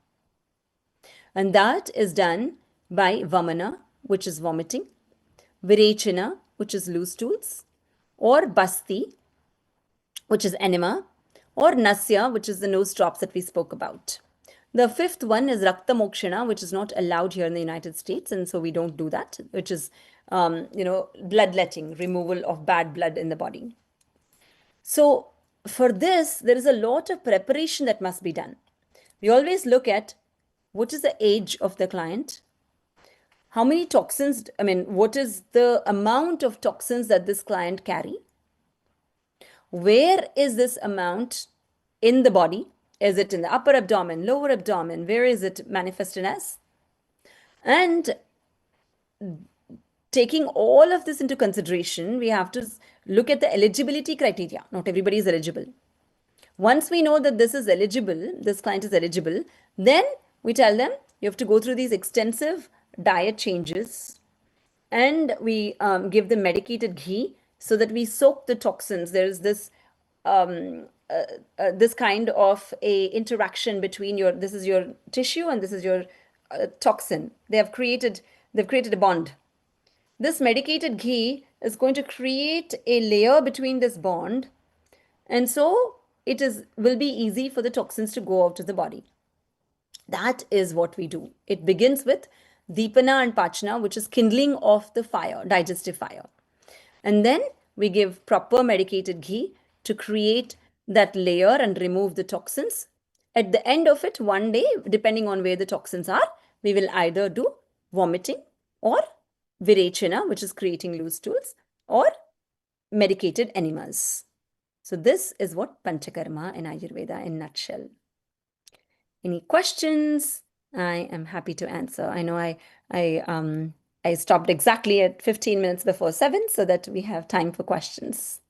And that is done by Vamana, which is vomiting, Virechana, which is loose stools, or Basti, which is enema, or Nasya, which is the nose drops that we spoke about. The 5th one is Rakta Mokshana, which is not allowed here in the United States, and so we don't do that, which is, bloodletting, removal of bad blood in the body. So for this, there is a lot of preparation that must be done. We always look at what is the age of the client, how many toxins, what is the amount of toxins that this client carry, where is this amount in the body? Is it in the upper abdomen, lower abdomen? Where is it manifested as? And taking all of this into consideration, we have to look at the eligibility criteria. Not everybody is eligible. Once we know that this is eligible, this client is eligible, then we tell them you have to go through these extensive diet changes, and we give them medicated ghee so that we soak the toxins. There's this this kind of a interaction between this is your tissue and this is your toxin. They've created a bond. This medicated ghee is going to create a layer between this bond, and so it will be easy for the toxins to go out of the body. That is what we do. It begins with Deepana and Pachana, which is kindling of the fire, digestive fire. And then we give proper medicated ghee to create that layer and remove the toxins. At the end of it, one day, depending on where the toxins are, we will either do vomiting or Virechana, which is creating loose stools, or medicated enemas. So this is what Panchakarma in Ayurveda in nutshell. Any questions? I am happy to answer. I know I stopped exactly at 15 minutes before 7 so that we have time for questions.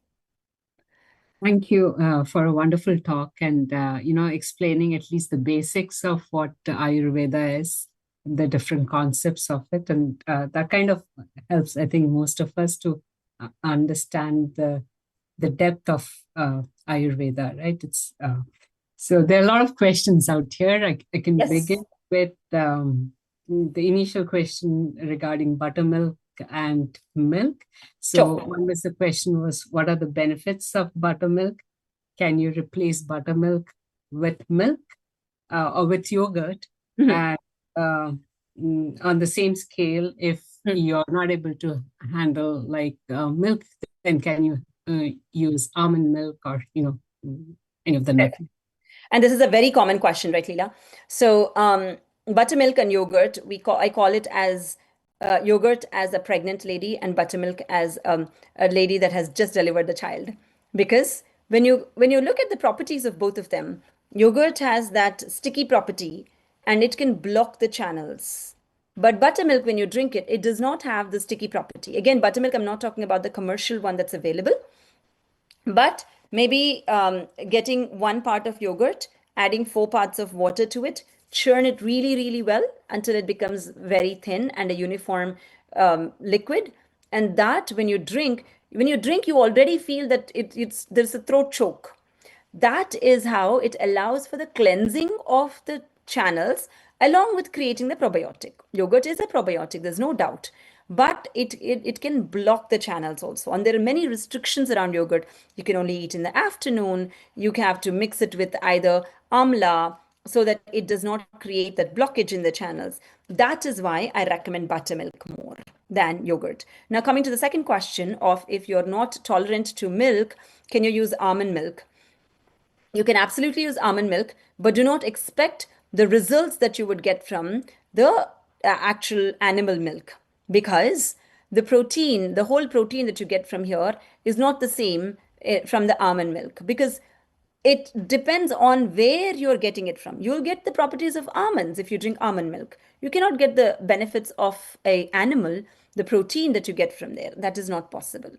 Thank you for a wonderful talk and, explaining at least the basics of what Ayurveda is, the different concepts of it. And that kind of helps, I think, most of us to understand the depth of Ayurveda, right? It's So there are a lot of questions out here. I can
Yes.
begin with the initial question regarding buttermilk and milk. So
Sure.
one was the question was, what are the benefits of buttermilk? Can you replace buttermilk with milk or with yogurt?
Mhm.
And on the same scale, if you're not able to handle like milk, then can you use almond milk or any of the nut?
And this is a very common question, right, Leela? So buttermilk and yogurt, I call it as yogurt as a pregnant lady and buttermilk as a lady that has just delivered the child. Because when you look at the properties of both of them, yogurt has that sticky property and it can block the channels. But buttermilk, when you drink it, it does not have the sticky property. Again, buttermilk, I'm not talking about the commercial one that's available. But maybe getting one part of yogurt, adding 4 parts of water to it, churn it really, really well until it becomes very thin and a uniform liquid. And that when you drink, you already feel that there's a throat choke. That is how it allows for the cleansing of the channels along with creating the probiotic. Yogurt is a probiotic, there's no doubt. But it can block the channels also. And there are many restrictions around yogurt. You can only eat in the afternoon. You have to mix it with either amla so that it does not create that blockage in the channels. That is why I recommend buttermilk more than yogurt. Now, coming to the second question of if you're not tolerant to milk, can you use almond milk? You can absolutely use almond milk, but do not expect the results that you would get from the actual animal milk, because the whole protein that you get from here is not the same from the almond milk, because it depends on where you're getting it from. You'll get the properties of almonds if you drink almond milk. You cannot get the benefits of a animal, the protein that you get from there. That is not possible.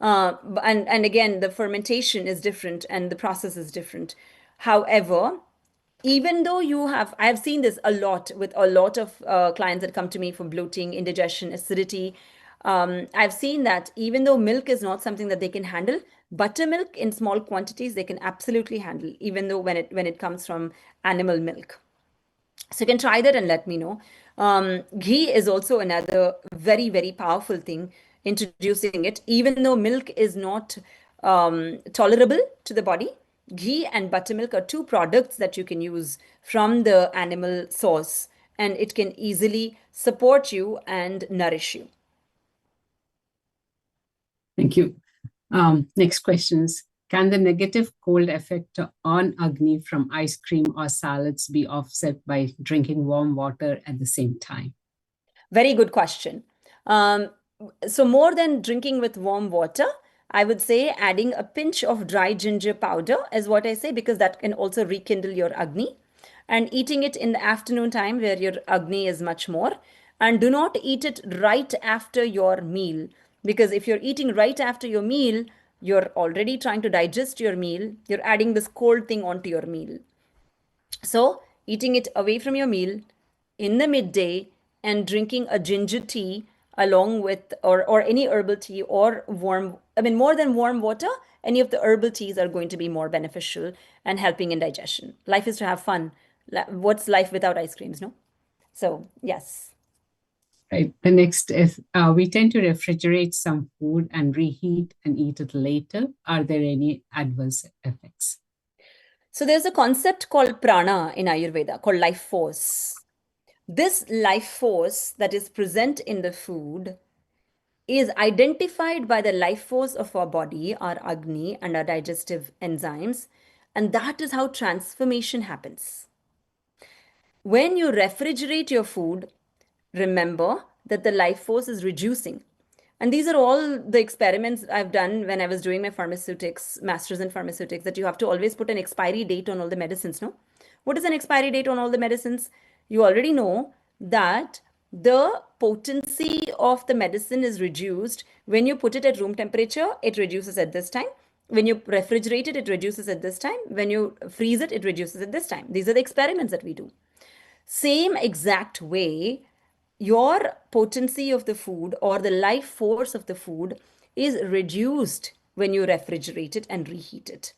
And again, the fermentation is different and the process is different. However, even though I've seen this a lot with a lot of clients that come to me for bloating, indigestion, acidity. I've seen that even though milk is not something that they can handle, buttermilk in small quantities they can absolutely handle, even though when it comes from animal milk. So you can try that and let me know. Ghee is also another very, very powerful thing, introducing it. Even though milk is not tolerable to the body, ghee and buttermilk are two products that you can use from the animal source, and it can easily support you and nourish you.
Thank you. Next questions. Can the negative cold effect on Agni from ice cream or salads be offset by drinking warm water at the same time?
Very good question. So more than drinking with warm water, I would say adding a pinch of dry ginger powder is what I say, because that can also rekindle your Agni. And eating it in the afternoon time where your Agni is much more. And do not eat it right after your meal, because if you're eating right after your meal, you're already trying to digest your meal. You're adding this cold thing onto your meal. So, eating it away from your meal in the midday and drinking a ginger tea along with, or any herbal tea or more than warm water, any of the herbal teas are going to be more beneficial and helping in digestion. Life is to have fun. What's life without ice creams, no? So, yes.
Right. The next is we tend to refrigerate some food and reheat and eat it later. Are there any adverse effects?
So there's a concept called prana in Ayurveda called life force. This life force that is present in the food is identified by the life force of our body, our Agni, and our digestive enzymes. And that is how transformation happens. When you refrigerate your food, remember that the life force is reducing. And these are all the experiments I've done when I was doing my pharmaceutics, master's in pharmaceutics, that you have to always put an expiry date on all the medicines, no? What is an expiry date on all the medicines? You already know that the potency of the medicine is reduced. When you put it at room temperature, it reduces at this time. When you refrigerate it, it reduces at this time. When you freeze it, it reduces at this time. These are the experiments that we do. Same exact way, your potency of the food or the life force of the food is reduced when you refrigerate it and reheat it.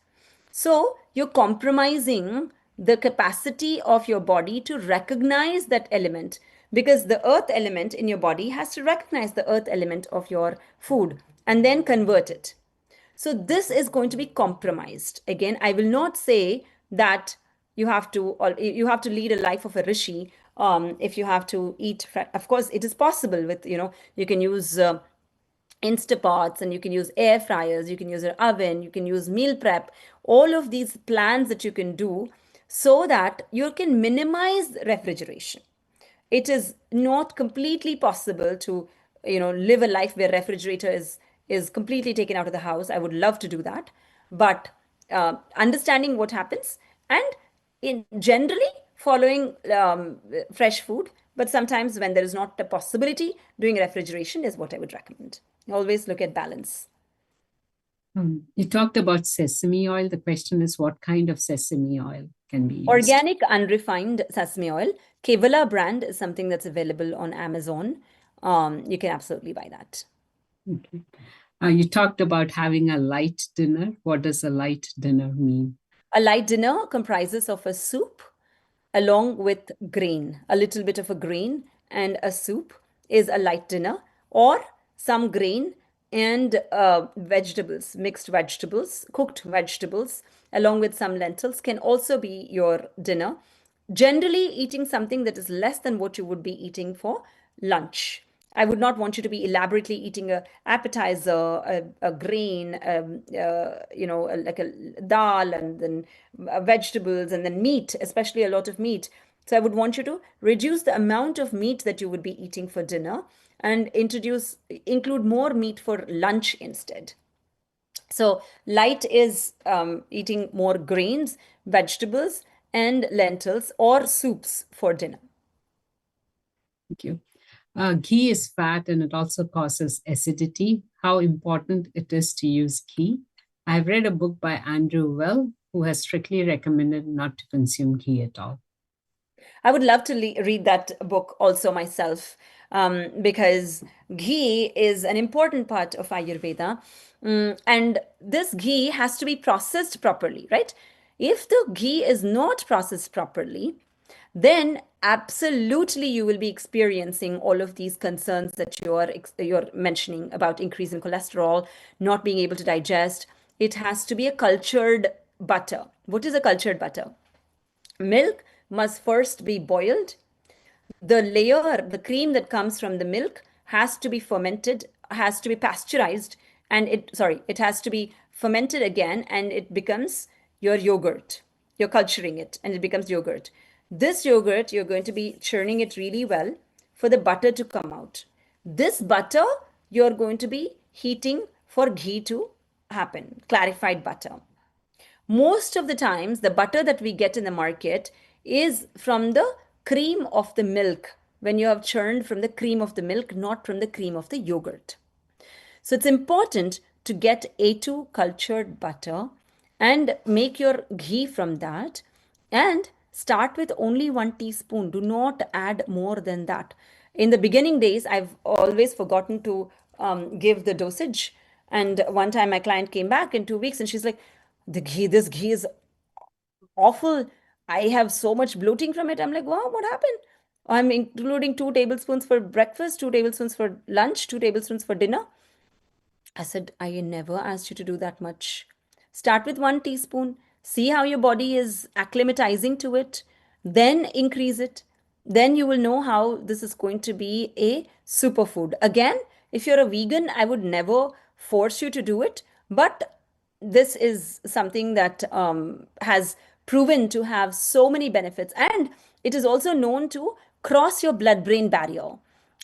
So you're compromising the capacity of your body to recognize that element, because the earth element in your body has to recognize the earth element of your food and then convert it. So this is going to be compromised. Again, I will not say that you have to lead a life of a rishi. If you have to eat, of course, it is possible with, you can use Instapots, and you can use air fryers, you can use an oven, you can use meal prep, all of these plans that you can do so that you can minimize refrigeration. It is not completely possible to live a life where refrigerator is completely taken out of the house. I would love to do that, but understanding what happens, and in generally following fresh food, but sometimes when there is not a possibility, doing refrigeration is what I would recommend. Always look at balance.
You talked about sesame oil. The question is, what kind of sesame oil can be used?
Organic, unrefined sesame oil. Kevala brand is something that's available on Amazon. You can absolutely buy that.
Okay. You talked about having a light dinner. What does a light dinner mean?
A light dinner comprises of a soup along with grain. A little bit of a grain and a soup is a light dinner, or some grain and vegetables, mixed vegetables, cooked vegetables, along with some lentils can also be your dinner. Generally, eating something that is less than what you would be eating for lunch. I would not want you to be elaborately eating a appetizer, a grain, like a dal, and then vegetables, and then meat, especially a lot of meat. So I would want you to reduce the amount of meat that you would be eating for dinner and include more meat for lunch instead. So light is eating more grains, vegetables, and lentils or soups for dinner.
Thank you. Ghee is fat and it also causes acidity. How important it is to use ghee? I've read a book by Andrew Well, who has strictly recommended not to consume ghee at all.
I would love to read that book also myself, because ghee is an important part of Ayurveda. And this ghee has to be processed properly, right? If the ghee is not processed properly, then absolutely you will be experiencing all of these concerns that you're mentioning about increase in cholesterol, not being able to digest. It has to be a cultured butter. What is a cultured butter? Milk must first be boiled. The cream that comes from the milk has to be fermented, has to be pasteurized, and it has to be fermented again, and it becomes your yogurt. You're culturing it, and it becomes yogurt. This yogurt, you're going to be churning it really well for the butter to come out. This butter, you're going to be heating for ghee to happen, clarified butter. Most of the times, the butter that we get in the market is from the cream of the milk, when you have churned from the cream of the milk, not from the cream of the yogurt. So it's important to get A2 cultured butter and make your ghee from that, and start with only 1 teaspoon. Do not add more than that. In the beginning days, I've always forgotten to give the dosage. And one time my client came back in 2 weeks and she's like, this ghee is awful. I have so much bloating from it. I'm like, wow, what happened? I'm including 2 tablespoons for breakfast, 2 tablespoons for lunch, 2 tablespoons for dinner. I said, I never asked you to do that much. Start with 1 teaspoon, see how your body is acclimatizing to it, then increase it. Then you will know how this is going to be a superfood. Again, if you're a vegan, I would never force you to do it, but this is something that has proven to have so many benefits, and it is also known to cross your blood-brain barrier.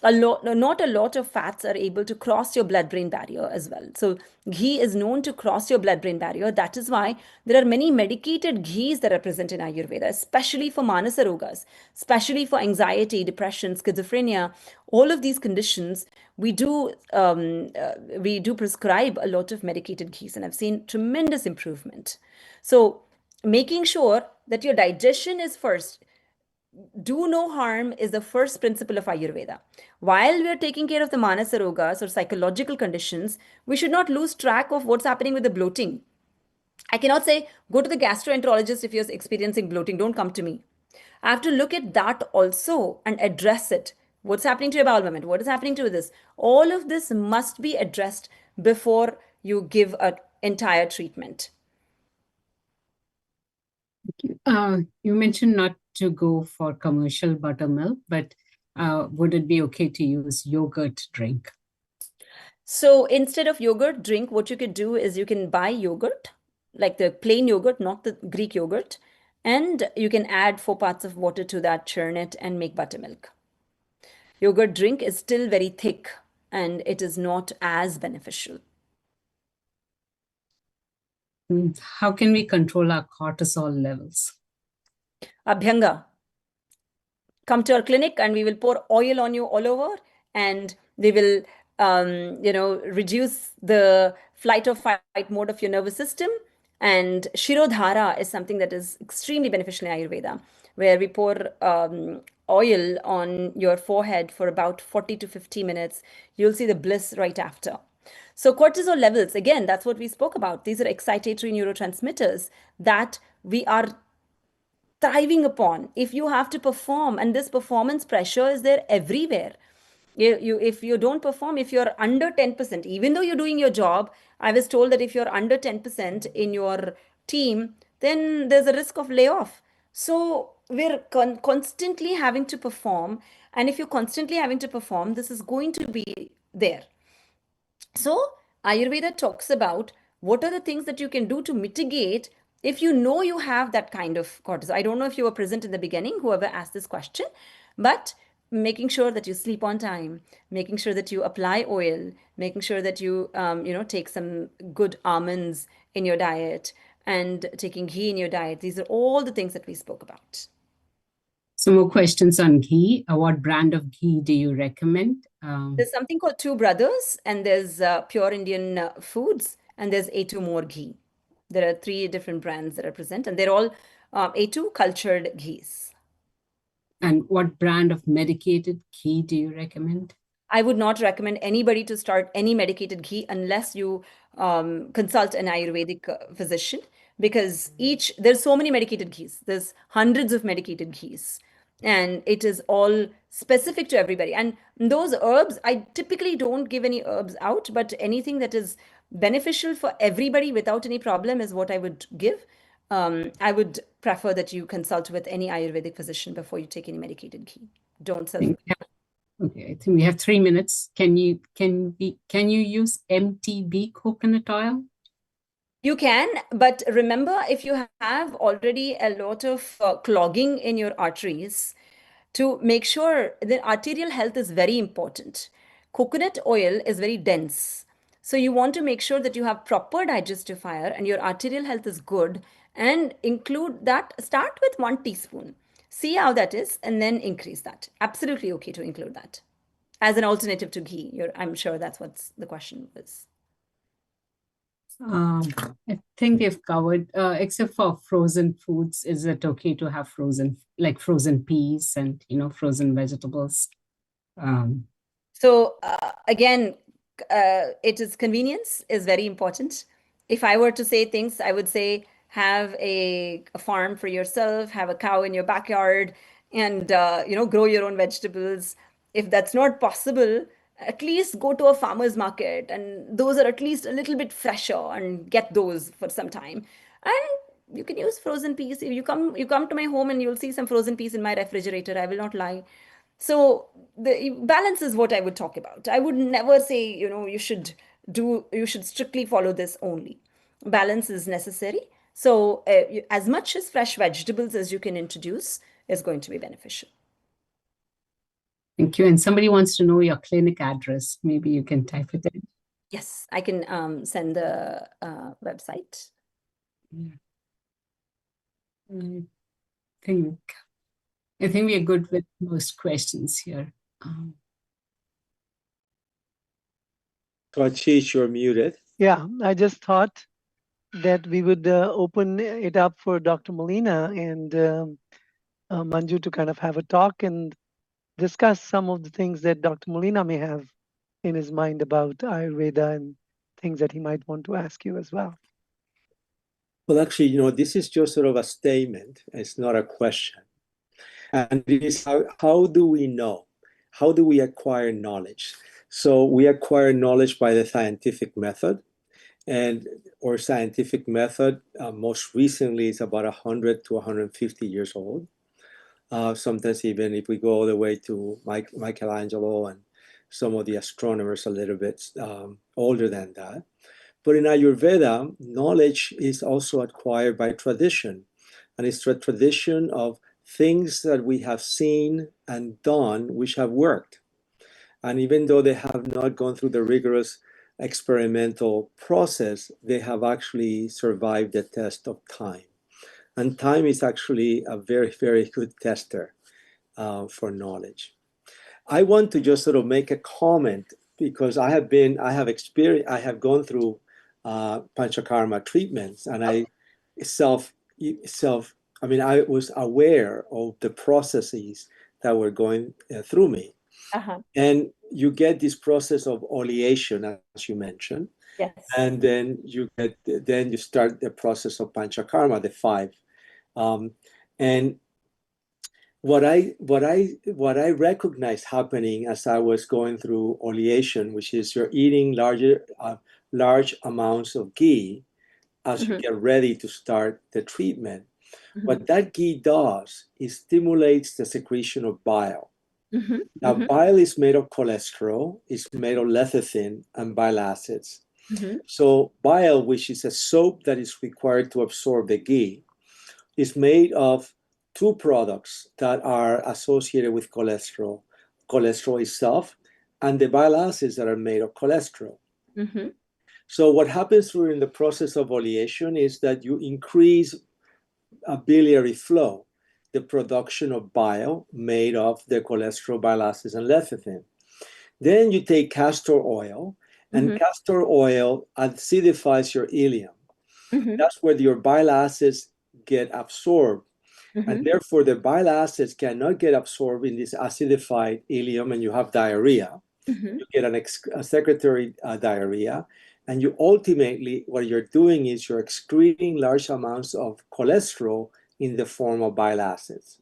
Not a lot of fats are able to cross your blood-brain barrier as well. So ghee is known to cross your blood-brain barrier. That is why there are many medicated ghees that are present in Ayurveda, especially for manasa rogas, especially for anxiety, depression, schizophrenia, all of these conditions. We do prescribe a lot of medicated ghees, and I've seen tremendous improvement. So making sure that your digestion is first. Do no harm is the first principle of Ayurveda. While we are taking care of the manasa rogas or psychological conditions, we should not lose track of what's happening with the bloating. I cannot say, go to the gastroenterologist if you're experiencing bloating, don't come to me. I have to look at that also and address it. What's happening to your bowel movement? What is happening to this? All of this must be addressed before you give an entire treatment.
You mentioned not to go for commercial buttermilk, but would it be okay to use yogurt drink?
So instead of yogurt drink, what you could do is you can buy yogurt, like the plain yogurt, not the Greek yogurt, and you can add 4 parts of water to that, churn it, and make buttermilk. Yogurt drink is still very thick and it is not as beneficial.
How can we control our cortisol levels?
Abhyanga. Come to our clinic and we will pour oil on you all over, and we will reduce the flight or fight mode of your nervous system. And Shirodhara is something that is extremely beneficial in Ayurveda, where we pour oil on your forehead for about 40 to 50 minutes. You'll see the bliss right after. So cortisol levels, again, that's what we spoke about. These are excitatory neurotransmitters that we are thriving upon. If you have to perform, and this performance pressure is there everywhere. If you don't perform, if you're under 10%, even though you're doing your job, I was told that if you're under 10% in your team, then there's a risk of layoff. So we're constantly having to perform. And if you're constantly having to perform, this is going to be there. So Ayurveda talks about what are the things that you can do to mitigate if you know you have that kind of cortisol. I don't know if you were present in the beginning, whoever asked this question, but making sure that you sleep on time, making sure that you apply oil, making sure that you take some good almonds in your diet, and taking ghee in your diet. These are all the things that we spoke about.
Some more questions on ghee. What brand of ghee do you recommend?
There's something called Two Brothers, and there's Pure Indian Foods, and there's A2 More Ghee. There are 3 different brands that are present, and they're all A2 cultured ghees.
And what brand of medicated ghee do you recommend?
I would not recommend anybody to start any medicated ghee unless you consult an Ayurvedic physician, because there's so many medicated ghees. There's hundreds of medicated ghees, and it is all specific to everybody. And those herbs, I typically don't give any herbs out, but anything that is beneficial for everybody without any problem is what I would give. I would prefer that you consult with any Ayurvedic physician before you take any medicated ghee. Don't self.
Okay, I think we have 3 minutes. Can you use MTB coconut oil?
You can, but remember, if you have already a lot of clogging in your arteries, to make sure the arterial health is very important. Coconut oil is very dense. So you want to make sure that you have proper digestive fire and your arterial health is good, and include that. Start with 1 teaspoon. See how that is, and then increase that. Absolutely okay to include that as an alternative to ghee. I'm sure that's what the question was.
I think we've covered, except for frozen foods. Is it okay to have frozen peas and frozen vegetables?
So again, it is convenience is very important. If I were to say things, I would say have a farm for yourself, have a cow in your backyard, and grow your own vegetables. If that's not possible, at least go to a farmer's market, and those are at least a little bit fresher, and get those for some time. And you can use frozen peas. If you come to my home and you'll see some frozen peas in my refrigerator, I will not lie. So the balance is what I would talk about. I would never say, you should strictly follow this only. Balance is necessary. So as much as fresh vegetables as you can introduce is going to be beneficial.
Thank you. And somebody wants to know your clinic address. Maybe you can type it in.
Yes, I can send the website.
Yeah. I think we are good with most questions here.
Ashish, you're muted.
Yeah, I just thought that we would open it up for Dr. Molina and Manju to kind of have a talk and discuss some of the things that Dr. Molina may have in his mind about Ayurveda and things that he might want to ask you as well.
Well, actually, this is just sort of a statement. It's not a question. And it is how do we know? How do we acquire knowledge? So we acquire knowledge by the scientific method. And our scientific method, most recently, is about 100 to 150 years old. Sometimes even if we go all the way to Michelangelo and some of the astronomers a little bit older than that. But in Ayurveda, knowledge is also acquired by tradition. And it's a tradition of things that we have seen and done which have worked. And even though they have not gone through the rigorous experimental process, they have actually survived the test of time. And time is actually a very, very good tester for knowledge. I want to just sort of make a comment because I have gone through panchakarma treatments, and I was aware of the processes that were going through me.
Uh-huh.
And you get this process of oleation, as you mentioned.
Yes.
And then you start the process of panchakarma, the 5. And what I recognized happening as I was going through oleation, which is you're eating large amounts of ghee as you get ready to start the treatment. What that ghee does is stimulates the secretion of bile. Now, bile is made of cholesterol, it's made of lecithin and bile acids. So bile, which is a soap that is required to absorb the ghee, is made of 2 products that are associated with cholesterol itself, and the bile acids that are made of cholesterol. So what happens during the process of oleation is that you increase a biliary flow, the production of bile made of the cholesterol, bile acids, and lecithin. Then you take castor oil, and castor oil acidifies your ileum. That's where your bile acids get absorbed. And therefore, the bile acids cannot get absorbed in this acidified ileum, and you have diarrhea. You get a secretory diarrhea. And you ultimately, what you're doing is you're excreting large amounts of cholesterol in the form of bile acids.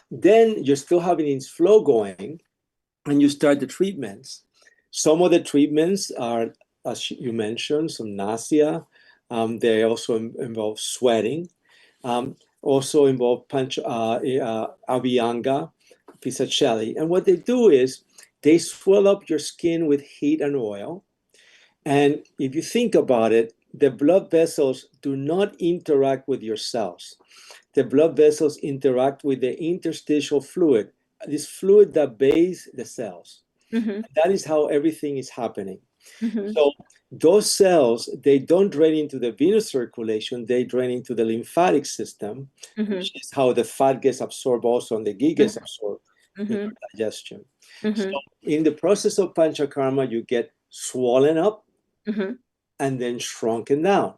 Then you're still having this flow going, and you start the treatments. Some of the treatments are, as you mentioned, some nausea. They also involve sweating. Also involve abhyanga, pisacelli. And what they do is they swell up your skin with heat and oil. And if you think about it, the blood vessels do not interact with your cells. The blood vessels interact with the interstitial fluid, this fluid that bathes the cells. That is how everything is happening. So those cells, they don't drain into the venous circulation, they drain into the lymphatic system, which is how the fat gets absorbed also, and the ghee gets absorbed in your digestion. So in the process of panchakarma, you get swollen up and then shrunken down.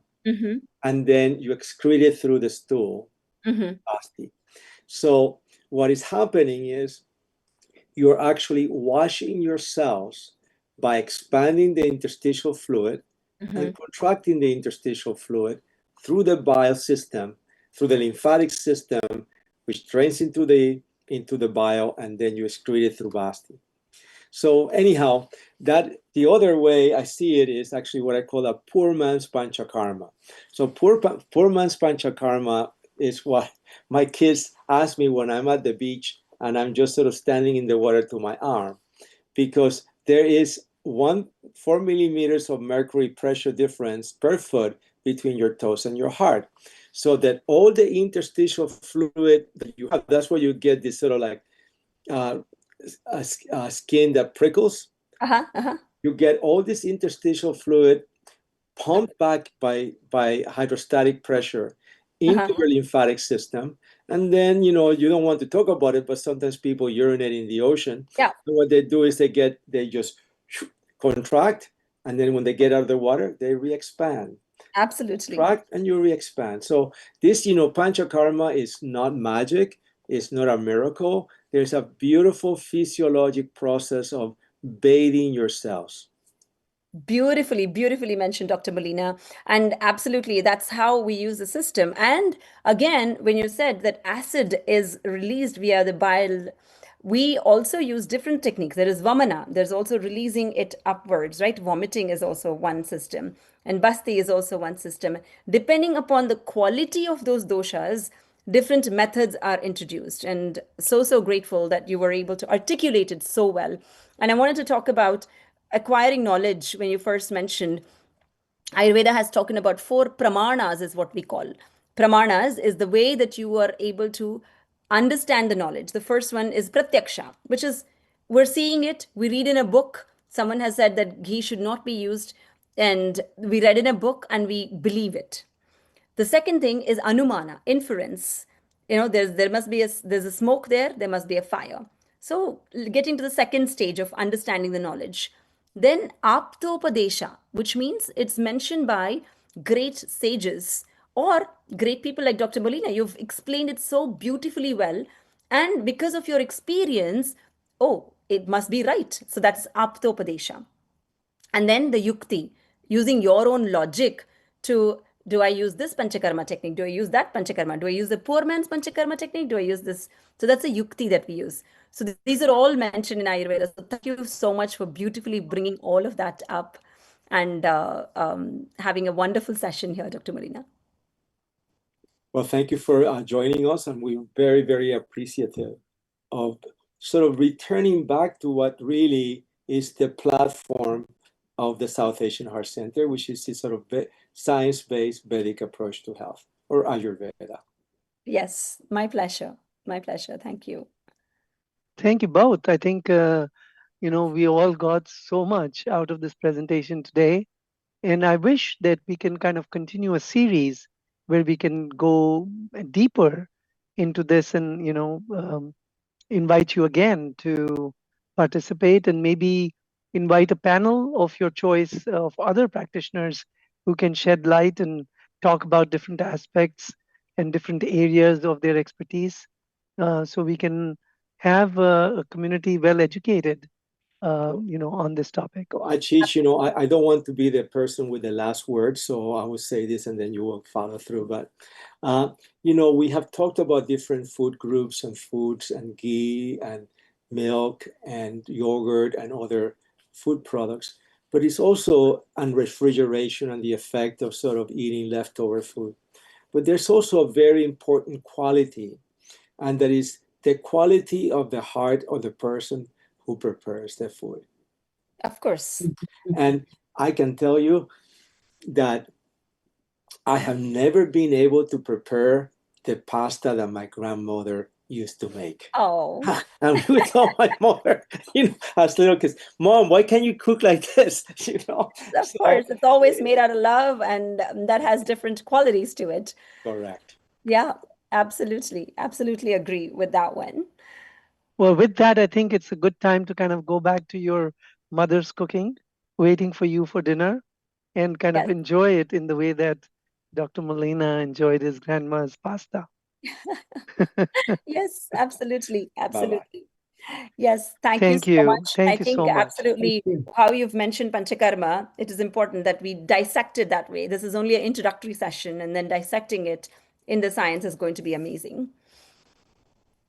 And then you excrete it through the stool, asti. So what is happening is you're actually washing your cells by expanding the interstitial fluid and contracting the interstitial fluid through the bile system, through the lymphatic system, which drains into the bile, and then you excrete it through basti. So anyhow, that the other way I see it is actually what I call a poor man's panchakarma. So poor man's panchakarma is what my kids ask me when I'm at the beach and I'm just sort of standing in the water to my arm, because there is 4 millimeters of mercury pressure difference per foot between your toes and your heart. So that all the interstitial fluid that you have, that's where you get this sort of like skin that prickles. You get all this interstitial fluid pumped back by hydrostatic pressure into your lymphatic system. And then, you don't want to talk about it, but sometimes people urinate in the ocean.
Yeah.
And what they do is they just contract, and then when they get out of the water, they re-expand.
Absolutely.
Contract and you re-expand. So this, panchakarma is not magic. It's not a miracle. There's a beautiful physiologic process of bathing your cells.
Beautifully mentioned, Dr. Molina. And absolutely, that's how we use the system. And again, when you said that acid is released via the bile, we also use different techniques. There is vamana, there's also releasing it upwards, right? Vomiting is also one system, and basti is also one system. Depending upon the quality of those doshas, different methods are introduced. And so grateful that you were able to articulate it so well. And I wanted to talk about acquiring knowledge. When you first mentioned, Ayurveda has spoken about 4 pramanas, is what we call. Pramanas is the way that you are able to understand the knowledge. The first one is pratyaksha, which is we're seeing it, we read in a book, someone has said that ghee should not be used, and we read in a book and we believe it. The second thing is anumana, inference. There's a smoke there must be a fire. So getting to the second stage of understanding the knowledge. Then aptopadesha, which means it's mentioned by great sages or great people like Dr. Molina. You've explained it so beautifully well. And because of your experience, oh, it must be right. So that's aptopadesha. And then the yukti, using your own logic to, do I use this panchakarma technique? Do I use that panchakarma? Do I use the poor man's panchakarma technique? Do I use this? So that's a yukti that we use. So these are all mentioned in Ayurveda. So thank you so much for beautifully bringing all of that up and having a wonderful session here, Dr. Molina.
Well, thank you for joining us, and we're very appreciative of sort of returning back to what really is the platform of the South Asian Heart Center, which is this sort of science-based Vedic approach to health, or Ayurveda.
Yes, my pleasure. My pleasure. Thank you.
Thank you both. I think, we all got so much out of this presentation today. And I wish that we can kind of continue a series where we can go deeper into this and, invite you again to participate and maybe invite a panel of your choice of other practitioners who can shed light and talk about different aspects and different areas of their expertise. So we can have a community well educated, on this topic.
Ashish, I don't want to be the person with the last word, so I will say this and then you will follow through. But, we have talked about different food groups and foods and ghee and milk and yogurt and other food products, but it's also on refrigeration and the effect of sort of eating leftover food. But there's also a very important quality, and that is the quality of the heart of the person who prepares the food.
Of course.
And I can tell you that I have never been able to prepare the pasta that my grandmother used to make.
Oh.
And we would tell my mother, as little kids, Mom, why can't you cook like this?
Of course, it's always made out of love, and that has different qualities to it.
Correct.
Yeah, absolutely agree with that one.
Well, with that, I think it's a good time to kind of go back to your mother's cooking, waiting for you for dinner, and kind of enjoy it in the way that Dr. Molina enjoyed his grandma's pasta.
Yes, absolutely.
Bye-bye.
Yes, thank you so much.
Thank you so much.
Absolutely how you've mentioned panchakarma, it is important that we dissect it that way. This is only an introductory session, and then dissecting it in the science is going to be amazing.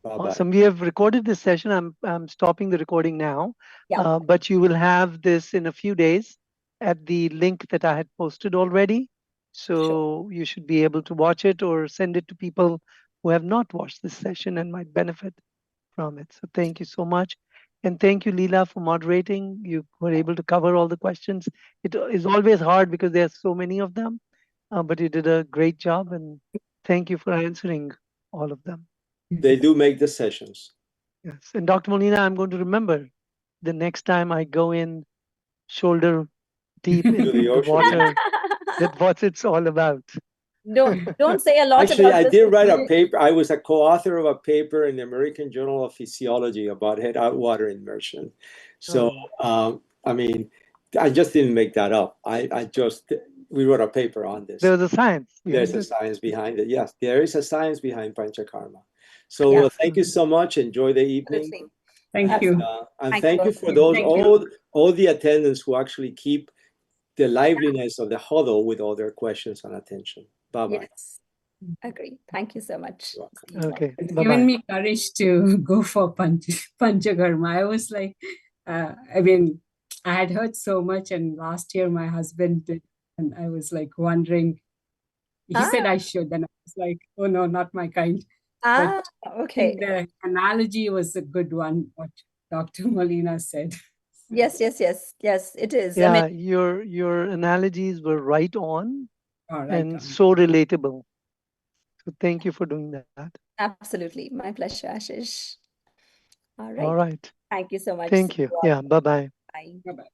Bye-bye.
Awesome. We have recorded this session. I'm stopping the recording now, but you will have this in a few days at the link that I had posted already. So you should be able to watch it or send it to people who have not watched this session and might benefit from it. So thank you so much. And thank you, Leela, for moderating. You were able to cover all the questions. It is always hard because there are so many of them, but you did a great job. And thank you for answering all of them.
They do make the sessions.
Yes. And Dr. Molina, I'm going to remember the next time I go in shoulder deep into the water, that's what it's all about.
Don't say a lot.
Actually,
about
I
this.
did write a paper. I was a co-author of a paper in the American Journal of Physiology about water immersion. So, I just didn't make that up. We wrote a paper on this.
There was a science.
There's a science behind it. Yes, there is a science behind panchakarma. So thank you so much. Enjoy the evening.
Thank you.
And thank you for those all the attendants who actually keep the liveliness of the huddle with all their questions and attention. Bye-bye.
Yes, agree. Thank you so much.
You're welcome.
Okay.
It's
Bye-bye.
given me courage to go for Panchakarma. I was like, I mean, I had heard so much, and last year my husband did, and I was like wondering. He said I should, and I was like, oh no, not my kind. But I
Okay.
think the analogy was a good one, what Dr. Molina said.
Yes, it is. I
Yeah,
mean,
your analogies were right on
All right.
and so relatable. So thank you for doing that.
absolutely. My pleasure, Ashish. All
All
right.
right.
Thank you so much.
Thank you. Yeah. Bye-bye.
Bye.
Bye-bye.